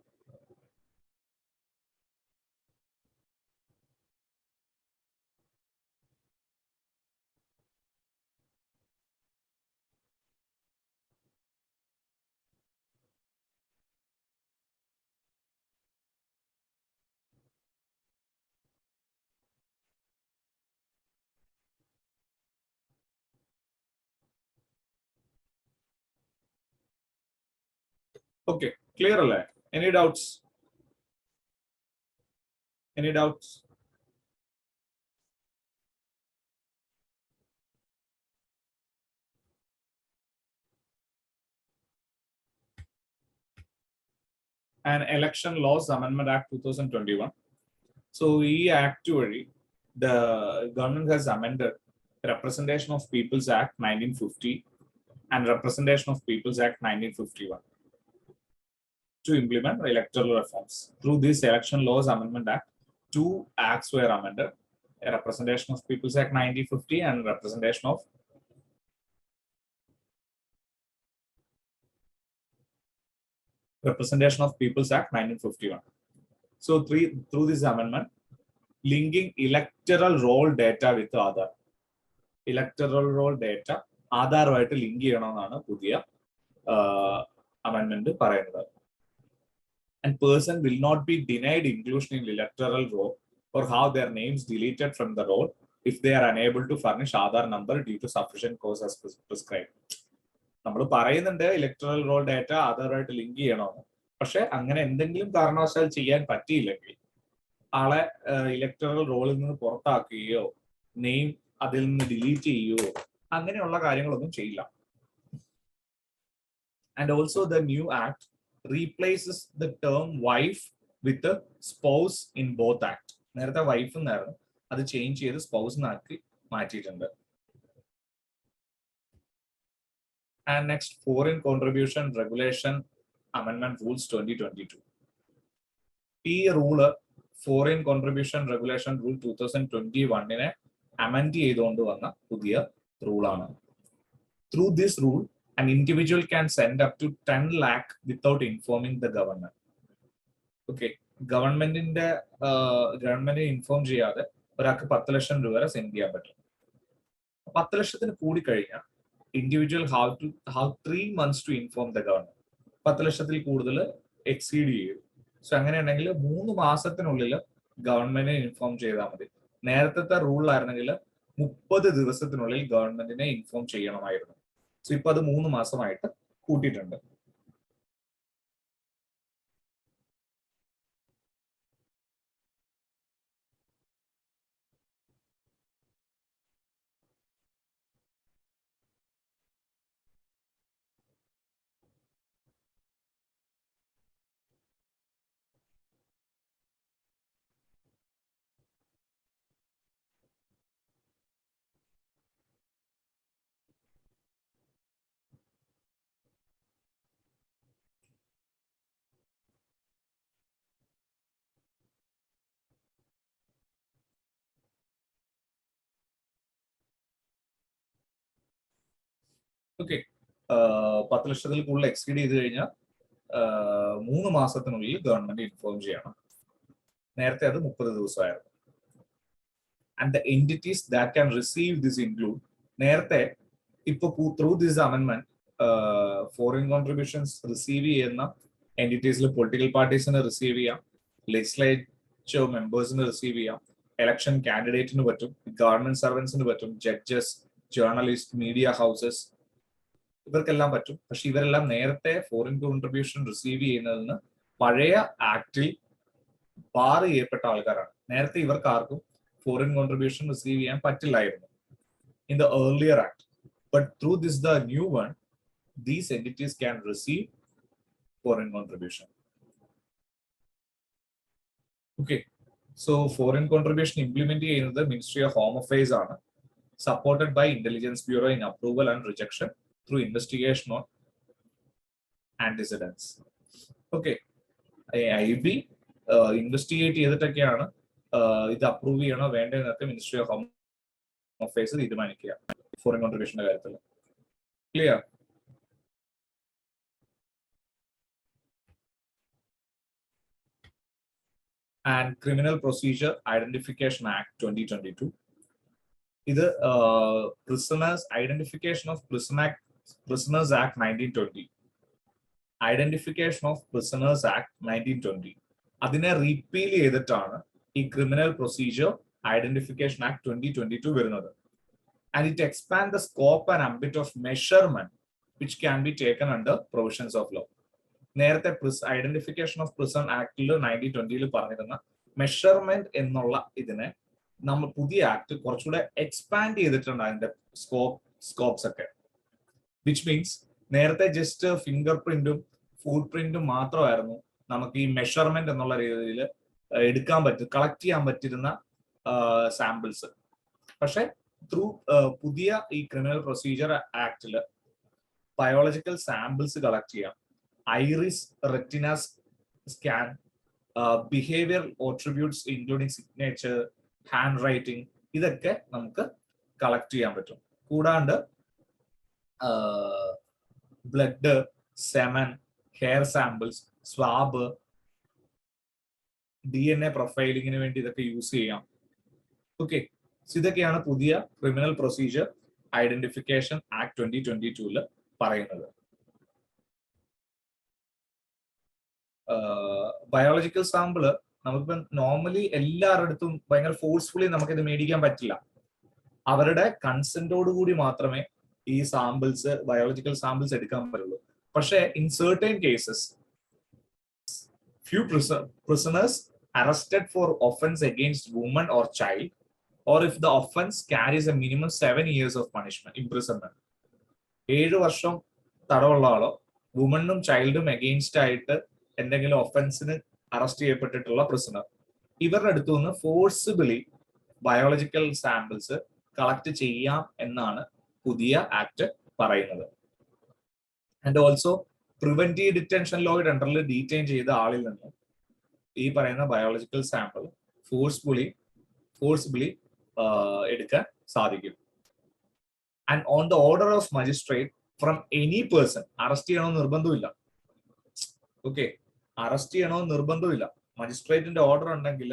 Okay, clear അല്ലേ? Any doubts? Any doubts? And Election Laws Amendment Act 2021. So ഈ ആക്ട് വഴി the government has amended Representation of People's Act 1950 and Representation of People's Act 1951 to implement electoral reforms. Through this Election Laws Amendment Act, two acts were amended: a Representation of People's Act 1950 and Representation of People's Act 1951. So through this amendment, linking electoral roll data with Aadhaar. Electoral roll data ആധാറുമായിട്ട് link ചെയ്യണമെന്നാണ് പുതിയ അമെൻമെന്റ് പറയുന്നത്. And person will not be denied inclusion in electoral roll or have their names deleted from the roll if they are unable to furnish Aadhaar number due to sufficient cause as prescribed. നമ്മൾ പറയുന്നുണ്ട് electoral roll data ആധാറുമായിട്ട് link ചെയ്യണമെന്ന്. പക്ഷെ അങ്ങനെ എന്തെങ്കിലും കാരണവശാൽ ചെയ്യാൻ പറ്റിയില്ലെങ്കിൽ ആളെ ഇലക്ട്രൽ റോളിൽ നിന്ന് പുറത്താക്കുകയോ നെയിം അതിൽ നിന്ന് ഡിലീറ്റ് ചെയ്യുകയോ അങ്ങനെയുള്ള കാര്യങ്ങളൊന്നും ചെയ്യില്ല. And also the new act replaces the term wife with the spouse in both act. നേരത്തെ വൈഫ് എന്നായിരുന്നു, അത് ചേഞ്ച് ചെയ്ത് സ്പൗസ് എന്നാക്കി മാറ്റിയിട്ടുണ്ട്. And next, Foreign Contribution Regulation Amendment Rules 2022. ഈ rule Foreign Contribution Regulation Rule 2021 amend ചെയ്തുകൊണ്ട് വന്ന പുതിയ റൂളാണ്. Through this rule, an individual can send up to 10 lakh without informing the government. Okay, ഗവൺമെന്റിനെ ഇൻഫോം ചെയ്യാതെ ഒരാൾക്ക് 10 ലക്ഷം രൂപ വരെ സെൻഡ് ചെയ്യാൻ പറ്റും. 10 ലക്ഷത്തിന് കൂടി കഴിഞ്ഞാൽ individual have 3 months to inform the government. 10 ലക്ഷത്തിൽ കൂടുതൽ എക്സീഡ് ചെയ്യും. സോ അങ്ങനെയുണ്ടെങ്കിൽ 3 മാസത്തിനുള്ളിൽ ഗവൺമെന്റിനെ ഇൻഫോം ചെയ്താൽ മതി. നേരത്തെ റൂളിലായിരുന്നെങ്കിൽ 30 ദിവസത്തിനുള്ളിൽ ഗവൺമെന്റിനെ ഇൻഫോം ചെയ്യണമായിരുന്നു. സോ ഇപ്പൊ അത് 3 മാസമായിട്ട് കൂട്ടിയിട്ടുണ്ട്. ഓക്കെ, 10 ലക്ഷത്തിൽ കൂടുതൽ എക്സീഡ് ചെയ്ത് കഴിഞ്ഞാൽ 3 മാസത്തിനുള്ളിൽ ഗവൺമെന്റ് ഇൻഫോം ചെയ്യണം. നേരത്തെ അത് 30 ദിവസമായിരുന്നു. And the entities that can receive this include, നേരത്തെ ഇപ്പൊ ത്രൂ ദിസ് അമെൻമെന്റ് ഫോറിൻ കോൺട്രിബ്യൂഷൻസ് റിസീവ് ചെയ്യുന്ന എൻറ്റിറ്റീസിൽ പൊളിറ്റിക്കൽ പാർട്ടീസിന് റിസീവ് ചെയ്യാം, ലെജിസ്ലേച്ചർ മെമ്പേഴ്സിന് റിസീവ് ചെയ്യാം, ഇലക്ഷൻ കാൻഡിഡേറ്റിന് പറ്റും, ഗവൺമെന്റ് സർവൻസിന് പറ്റും, ജഡ്ജസ്, ജേർണലിസ്റ്റ്, മീഡിയ ഹൗസസ്, ഇവർക്കെല്ലാം പറ്റും. പക്ഷെ ഇവരെല്ലാം നേരത്തെ ഫോറിൻ കോൺട്രിബ്യൂഷൻ റിസീവ് ചെയ്യുന്നതിന് പഴയ ആക്ടിൽ ബാർ ചെയ്യപ്പെട്ട ആൾക്കാരാണ്. നേരത്തെ ഇവർക്ക് ആർക്കും ഫോറിൻ കോൺട്രിബ്യൂഷൻ റിസീവ് ചെയ്യാൻ പറ്റില്ലായിരുന്നു in the earlier act. But through this the new one, these entities can receive foreign contribution. Okay, so foreign contribution implement ചെയ്യുന്നത് മിനിസ്ട്രി ഓഫ് ഹോം അഫയേഴ്സ് ആണ്, supported by intelligence bureau in approval and rejection through investigation antecedents. Okay. IB investigate ചെയ്തിട്ടൊക്കെയാണ് ഇത് approve ചെയ്യണോ വേണ്ടതെന്നൊക്കെ ministry of home affairs തീരുമാനിക്കുക foreign കോൺട്രിബ്യൂഷന്റെ കാര്യത്തിൽ. Clear? And Criminal Procedure Identification Act 2022. ഇത് Prisoners Identification of Prisoners Act 1920. Identification of Prisoners Act 1920. അതിനെ റീപ്പീൽ ചെയ്തിട്ടാണ് ഈ Criminal Procedure Identification Act 2022 വരുന്നത്. And it expands the scope and ambit of measurement which can be taken under provisions of law. നേരത്തെ identification of prison ആക്ടിൽ 1920 പറഞ്ഞിരുന്ന measurement എന്നുള്ള ഇതിനെ നമ്മൾ പുതിയ ആക്ട് കുറച്ചുകൂടെ എക്സ്പാൻഡ് ചെയ്തിട്ടുണ്ട് അതിന്റെ സ്കോപ്സ് ഒക്കെ. വിച്ച് മീൻസ് നേരത്തെ ജസ്റ്റ് ഫിംഗർ പ്രിന്റും ഫുട് പ്രിന്റും മാത്രമായിരുന്നു നമുക്ക് ഈ മെഷർമെന്റ് എന്നുള്ള രീതിയിൽ കളക്ട് ചെയ്യാൻ പറ്റിയിരുന്ന സാമ്പിൾസ്. പക്ഷെ ത്രൂ പുതിയ ഈ ക്രിമിനൽ പ്രൊസീജിയർ ആക്ടില് ബയോളജിക്കൽ സാമ്പിൾസ് കളക്ട് ചെയ്യാം. Iris, retina scan, behaviour attributes including signature, handwriting, ഇതൊക്കെ നമുക്ക് കളക്ട് ചെയ്യാൻ പറ്റും. കൂടാണ്ട് blood, semen, hair samples, swab, DNA പ്രൊഫൈലിങ്ങിന് വേണ്ടി ഇതൊക്കെ യൂസ് ചെയ്യാം. ഓക്കെ, ഇതൊക്കെയാണ് പുതിയ ക്രിമിനൽ പ്രൊസീജിയർ ഐഡന്റിഫിക്കേഷൻ ആക്ട് 2022 പറയുന്നത്. ബയോളജിക്കൽ സാമ്പിള് നമുക്കിപ്പം നോർമലി എല്ലാവരുടെടുത്തും ഭയങ്കര ഫോഴ്സ്ഫുള്ളി നമുക്കിത് മേടിക്കാൻ പറ്റില്ല. അവരുടെ കൺസെന്റോടുകൂടി മാത്രമേ ഈ സാമ്പിൾസ്, ബയോളജിക്കൽ സാമ്പിൾസ് എടുക്കാൻ പറ്റുള്ളൂ. പക്ഷേ in certain cases few prisoners arrested for offense against woman or child, or if the offense carries a minimum 7 years of punishment, imprisonment, 7 വർഷം തടവുള്ള ആളോ വുമണും ചൈൽഡും എഗെയിൻസ്റ്റ് ആയിട്ട് എന്തെങ്കിലും ഒഫൻസിന് അറസ്റ്റ് ചെയ്യപ്പെട്ടിട്ടുള്ള പ്രിസണർ, ഇവരുടെ അടുത്തു നിന്ന് ഫോഴ്സിബിളി ബയോളജിക്കൽ സാമ്പിൾസ് കളക്ട് ചെയ്യാം എന്നാണ് പുതിയ ആക്ട് പറയുന്നത്. ആൻഡ് ഓൾസോ പ്രിവെന്റീവ് ഡിറ്റൻഷൻ ലോയുടെ അണ്ടറിൽ ഡീറ്റെയിൻ ചെയ്ത ആളിൽ നിന്ന് ഈ പറയുന്ന ബയോളജിക്കൽ സാമ്പിൾ ഫോഴ്സ്ബിളി എടുക്കാൻ സാധിക്കും. And on the order of magistrate from any person, arrest ചെയ്യണമെന്ന് നിർബന്ധമില്ല. ഓക്കെ, അറസ്റ്റ് ചെയ്യണമെന്ന് നിർബന്ധമില്ല. മജിസ്ട്രേറ്റിന്റെ ഓർഡർ ഉണ്ടെങ്കിൽ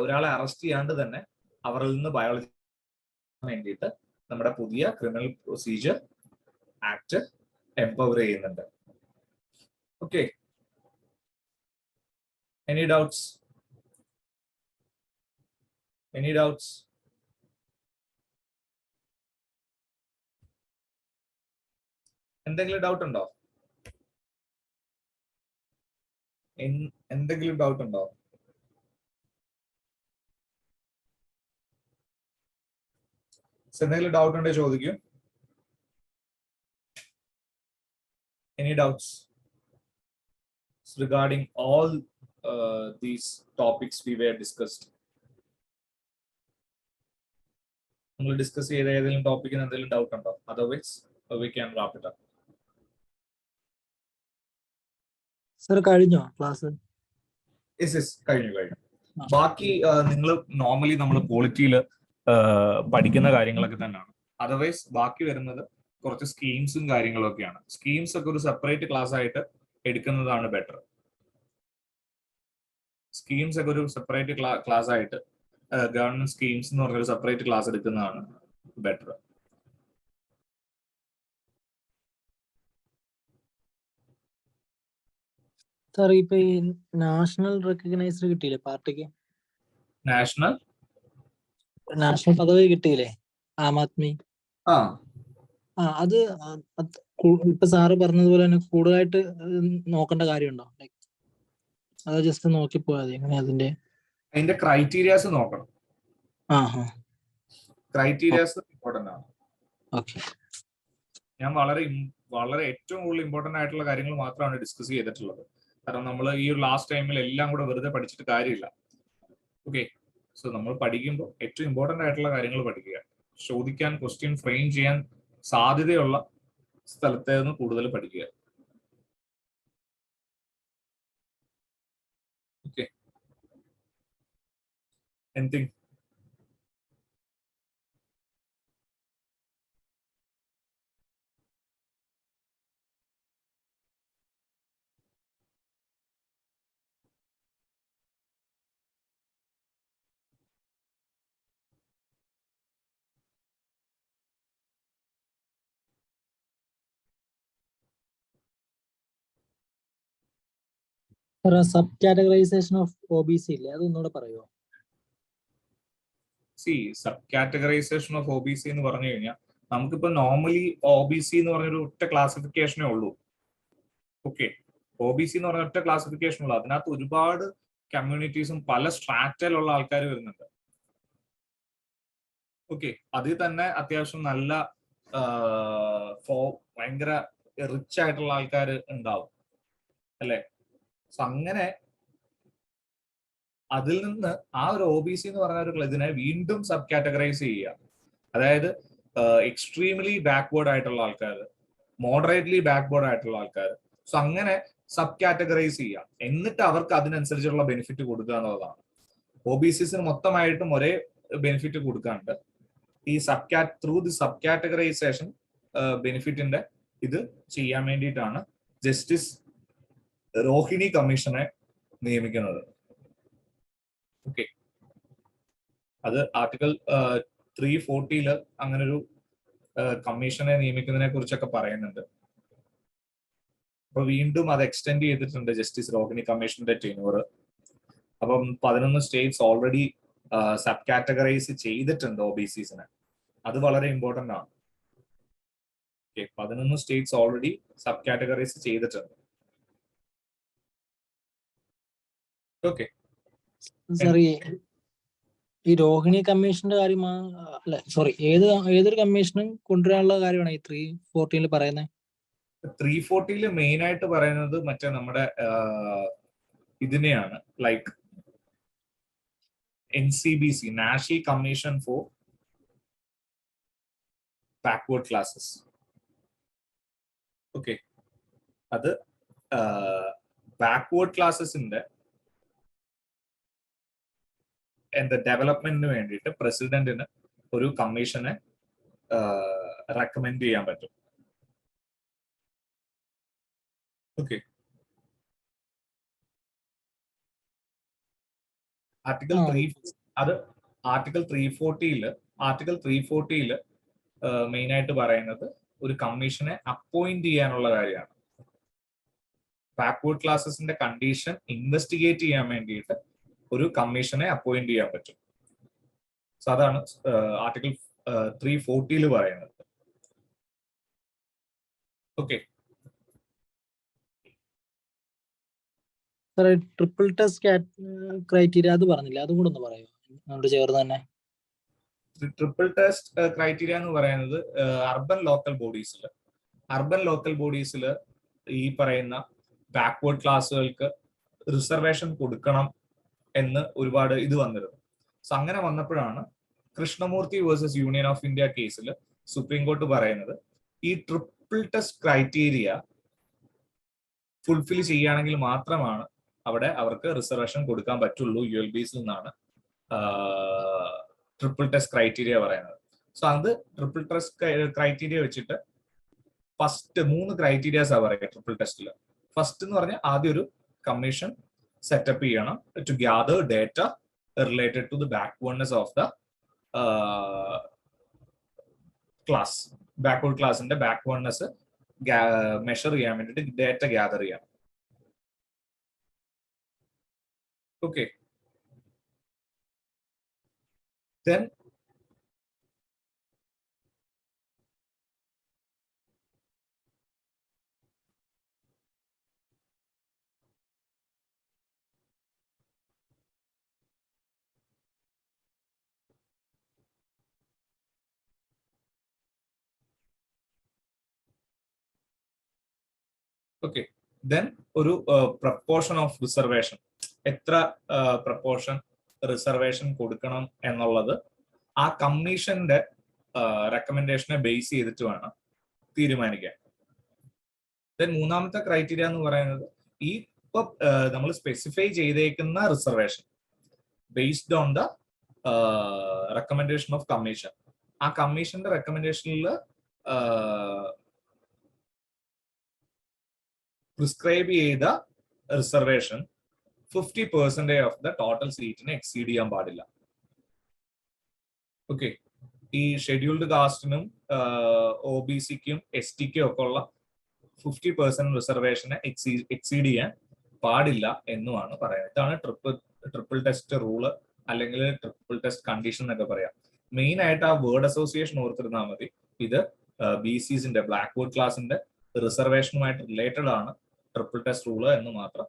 ഒരാളെ അറസ്റ്റ് ചെയ്യാണ്ട് തന്നെ അവരിൽ നിന്ന് ബയോളജി വേണ്ടിയിട്ട് നമ്മുടെ പുതിയ ക്രിമിനൽ പ്രൊസീജിയർ ആക്ട് എംപവർ ചെയ്യുന്നുണ്ട്. Okay, any doubts? എന്തെങ്കിലും ഡൗട്ട് ഉണ്ടോ? എന്തെങ്കിലും ഡൗട്ട് ഉണ്ടോ? എന്തെങ്കിലും ഡൗട്ട് ഉണ്ടെങ്കിൽ ചോദിക്കൂ. Any doubts regarding all these topics we were discussed? നമ്മൾ ഡിസ്കസ് ചെയ്ത ഏതെങ്കിലും ടോപ്പിക്കിന് എന്തെങ്കിലും ഡൗട്ട് ഉണ്ടോ? Otherwise we can wrap it up. Sir കഴിഞ്ഞോ ക്ലാസ്? യെസ്, കഴിഞ്ഞു. ബാക്കി നിങ്ങൾ നോർമലി നമ്മൾ പോളിറ്റിയിൽ പഠിക്കുന്ന കാര്യങ്ങളൊക്കെ തന്നെയാണ്. അതർവൈസ് ബാക്കി വരുന്നത് കുറച്ച് സ്കീംസും കാര്യങ്ങളും ഒക്കെയാണ്. സ്കീംസ് ഒക്കെ ഒരു സെപ്പറേറ്റ് ക്ലാസ് ആയിട്ട് എടുക്കുന്നതാണ് ബെറ്റർ. സ്കീംസ് ഒക്കെ ഒരു സെപ്പറേറ്റ് ക്ലാസ് ആയിട്ട് ഗവൺമെന്റ് സ്കീംസ് എന്ന് പറഞ്ഞൊരു സെപ്പറേറ്റ് ക്ലാസ് എടുക്കുന്നതാണ് ബെറ്റർ. സാർ ഇപ്പൊ ഈ നാഷണൽ റെക്കഗ്നൈസ്ഡ് കിട്ടിയില്ലേ പാർട്ടിക്ക്? നാഷണൽ പദവി കിട്ടിയില്ലേ ആം ആദ്മി? അത് ഇപ്പൊ സാറ് പറഞ്ഞതുപോലെ തന്നെ കൂടുതലായിട്ട് നോക്കേണ്ട കാര്യമുണ്ടോ? അത് ജസ്റ്റ് നോക്കിപ്പോയാൽ എങ്ങനെ അതിന്റെ ക്രൈറ്റീരിയാസ് നോക്കണം. ക്രൈറ്റീരിയാസ് ഇമ്പോർട്ടന്റ് ആണ്. ഓക്കെ, ഞാൻ വളരെ ഏറ്റവും കൂടുതൽ ഇമ്പോർട്ടന്റ് ആയിട്ടുള്ള കാര്യങ്ങൾ മാത്രമാണ് ഡിസ്കസ് ചെയ്തിട്ടുള്ളത്. കാരണം നമ്മൾ ഈ ഒരു ലാസ്റ്റ് ടൈമിൽ എല്ലാം കൂടെ വെറുതെ പഠിച്ചിട്ട് കാര്യമില്ല. ഓക്കെ, സോ നമ്മൾ പഠിക്കുമ്പോൾ ഏറ്റവും ഇമ്പോർട്ടന്റ് ആയിട്ടുള്ള കാര്യങ്ങൾ പഠിക്കുക. ചോദിക്കാൻ ക്വസ്റ്റ്യൻ ഫ്രെയിം ചെയ്യാൻ സാധ്യതയുള്ള സ്ഥലത്ത് നിന്ന് കൂടുതൽ പഠിക്കുക. Anything? Sub categorization of OBC ഇല്ലേ, അതൊന്നുകൂടെ പറയുമോ? സബ് കാറ്റഗറൈസേഷൻ ഓഫ് OBC എന്ന് പറഞ്ഞു കഴിഞ്ഞാൽ നമുക്കിപ്പോ നോർമലി OBC എന്ന് പറഞ്ഞൊരു ഒറ്റ ക്ലാസിഫിക്കേഷനേ ഉള്ളൂ. ഓക്കെ, OBC എന്ന് പറഞ്ഞ ഒറ്റ ക്ലാസിഫിക്കേഷൻ ഉള്ളൂ. അതിനകത്ത് ഒരുപാട് കമ്മ്യൂണിറ്റീസും പല സ്ട്രാറ്റയിലുള്ള ആൾക്കാർ വരുന്നുണ്ട്. ഓക്കെ, അതിൽ തന്നെ അത്യാവശ്യം നല്ല ഭയങ്കര റിച്ച് ആയിട്ടുള്ള ആൾക്കാർ ഉണ്ടാവും അല്ലെ. സോ അങ്ങനെ അതിൽ നിന്ന് ആ ഒരു OBC എന്ന് പറഞ്ഞ ഒരു ഇതിനെ വീണ്ടും സബ് കാറ്റഗറൈസ് ചെയ്യുക. അതായത് എക്സ്ട്രീംലി ബാക്ക്വേർഡ് ആയിട്ടുള്ള ആൾക്കാർ, മോഡറേറ്റ്ലി ബാക്ക്വേർഡ് ആയിട്ടുള്ള ആൾക്കാർ. സോ അങ്ങനെ സബ് കാറ്റഗറൈസ് ചെയ്യുക, എന്നിട്ട് അവർക്ക് അതിനനുസരിച്ചുള്ള ബെനിഫിറ്റ് കൊടുക്കുക എന്നുള്ളതാണ്. OBCസിന് മൊത്തമായിട്ടും ഒരേ ബെനിഫിറ്റ് കൊടുക്കാണ്ട് ഈ ത്രൂ ദി സബ് കാറ്റഗറൈസേഷൻ ബെനിഫിറ്റിന്റെ ഇത് ചെയ്യാൻ വേണ്ടിയിട്ടാണ് ജസ്റ്റിസ് രോഹിണി കമ്മീഷനെ നിയമിക്കുന്നത്. ഓക്കെ, അത് ആർട്ടിക്കിൾ 340 അങ്ങനെ ഒരു കമ്മീഷനെ നിയമിക്കുന്നതിനെ കുറിച്ചൊക്കെ പറയുന്നുണ്ട്. അപ്പൊ വീണ്ടും അത് എക്സ്റ്റെൻഡ് ചെയ്തിട്ടുണ്ട് ജസ്റ്റിസ് രോഹിണി കമ്മീഷന്റെ ടെന്യൂർ. അപ്പം 11 സ്റ്റേറ്റ്സ് ഓൾറെഡി സബ് കാറ്റഗറൈസ് ചെയ്തിട്ടുണ്ട് OBCസിനെ. അത് വളരെ ഇമ്പോർട്ടന്റ് ആണ്. 11 സ്റ്റേറ്റ്സ് ഓൾറെഡി സബ് കാറ്റഗറൈസ് ചെയ്തിട്ടുണ്ട്. ഓക്കെ, ഈ രോഹിണി കമ്മീഷന്റെ കാര്യം അല്ല, സോറി, ഏതൊരു കമ്മീഷനും കൊണ്ടുവരാനുള്ള കാര്യമാണ് ഈ 340 പറയുന്നത്? 340 മെയിൻ ആയിട്ട് പറയുന്നത് മറ്റേ നമ്മുടെ ഇതിനെയാണ്, like NCBC, national commission four backward classes. Okay, അത് ബാക്ക്വേർഡ് ക്ലാസസിന്റെ ഡെവലപ്മെന്റിന് വേണ്ടിയിട്ട് പ്രസിഡന്റിന് ഒരു കമ്മീഷനെ റെക്കമെൻഡ് ചെയ്യാൻ പറ്റും. ഓക്കെ, ആർട്ടിക്കിൾ 340 മെയിൻ ആയിട്ട് പറയുന്നത് ഒരു കമ്മീഷനെ അപ്പോയിന്റ് ചെയ്യാനുള്ള കാര്യമാണ്. ബാക്ക്വേർഡ് ക്ലാസസിന്റെ കണ്ടീഷൻ ഇൻവെസ്റ്റിഗേറ്റ് ചെയ്യാൻ വേണ്ടിയിട്ട് ഒരു കമ്മീഷനെ അപ്പോയിന്റ് ചെയ്യാൻ പറ്റും. സോ അതാണ് ആർട്ടിക്കിൾ 340 പറയുന്നത്. ഓക്കെ, ട്രിപ്പിൾ ടെസ്റ്റ് ക്രൈറ്റീരിയ അത് പറഞ്ഞില്ല, അതും കൂടെ ഒന്ന് പറയുമോ നമ്മുടെ ചേർന്ന് തന്നെ? ട്രിപ്പിൾ ടെസ്റ്റ് ക്രൈറ്റീരിയ എന്ന് പറയുന്നത് അർബൻ ലോക്കൽ ബോഡീസിൽ ഈ പറയുന്ന ബാക്ക്വേർഡ് ക്ലാസ്സുകൾക്ക് റിസർവേഷൻ കൊടുക്കണം എന്ന് ഒരുപാട് ഇത് വന്നിരുന്നു. സോ അങ്ങനെ വന്നപ്പോഴാണ് Krishnamurthy versus union of India കേസിൽ സുപ്രീം കോർട്ട് പറയുന്നത് ഈ ട്രിപ്പിൾ ടെസ്റ്റ് ക്രൈറ്റീരിയ ഫുൾഫിൽ ചെയ്യുകയാണെങ്കിൽ മാത്രമാണ് അവിടെ അവർക്ക് റിസർവേഷൻ കൊടുക്കാൻ പറ്റുള്ളൂ ULBസിൽ നിന്നാണ് ട്രിപ്പിൾ ടെസ്റ്റ് ക്രൈറ്റീരിയ പറയുന്നത്. സോ അത് ട്രിപ്പിൾ ടെസ്റ്റ് ക്രൈറ്റീരിയ വെച്ചിട്ട് ഫസ്റ്റ് 3 ക്രൈറ്റീരിയാസ് പറയുക ട്രിപ്പിൾ ടെസ്റ്റിൽ. ഫസ്റ്റ് എന്ന് പറഞ്ഞാൽ ആദ്യം ഒരു കമ്മീഷൻ സെറ്റപ്പ് ചെയ്യണം to gather data related to the backwardness of the class. Backward ക്ലാസിന്റെ ബാക്ക്വേർഡ്നെസ് മെഷർ ചെയ്യാൻ വേണ്ടിയിട്ട് ഡേറ്റ ഗ്യാദർ ചെയ്യണം. ഓക്കെ, then ഒരു പ്രപ്പോർഷൻ ഓഫ് റിസർവേഷൻ, എത്ര പ്രപ്പോർഷൻ റിസർവേഷൻ കൊടുക്കണം എന്നുള്ളത് ആ കമ്മീഷന്റെ റെക്കമെൻഡേഷനെ ബേസ് ചെയ്തിട്ട് വേണം തീരുമാനിക്കാൻ. ദെൻ മൂന്നാമത്തെ ക്രൈറ്റീരിയ എന്ന് പറയുന്നത് ഈ ഇപ്പൊ നമ്മൾ സ്പെസിഫൈ ചെയ്തേക്കുന്ന reservation based on the recommendation of commission. ആ കമ്മീഷന്റെ റെക്കമെൻഡേഷനിൽ പ്രിസ്ക്രൈബ് ചെയ്ത റിസർവേഷൻ 50% ഓഫ് ദ ടോട്ടൽ സീറ്റിനെ എക്സീഡ് ചെയ്യാൻ പാടില്ല. ഓക്കെ, ഈ ഷെഡ്യൂൾഡ് കാസ്റ്റിനും OBCക്കും STക്കും ഒക്കെ ഉള്ള 50% റിസർവേഷനെ എക്സീഡ് ചെയ്യാൻ പാടില്ല എന്നുമാണ് പറയുന്നത്. ഇതാണ് ട്രിപ്പിൾ ടെസ്റ്റ് റൂള് അല്ലെങ്കിൽ ട്രിപ്പിൾ ടെസ്റ്റ് കണ്ടീഷൻ എന്നൊക്കെ പറയാം. മെയിൻ ആയിട്ട് ആ വേർഡ് അസോസിയേഷൻ ഓർത്തിരുന്നാൽ മതി. ഇത് BCസിന്റെ ബ്ലാക്ക്ബോർഡ് ക്ലാസിന്റെ റിസർവേഷനുമായിട്ട് റിലേറ്റഡ് ആണ് ട്രിപ്പിൾ ടെസ്റ്റ് റൂള് എന്ന് മാത്രം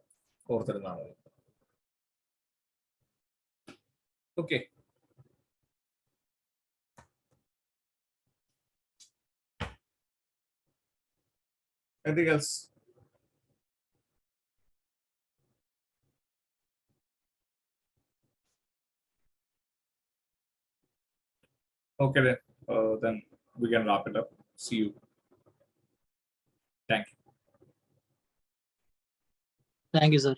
ഓർത്തിരുന്നാൽ മതി. Okay, anything else? Okay, then we can wrap it up. See you. Thank you. Thank you, sir.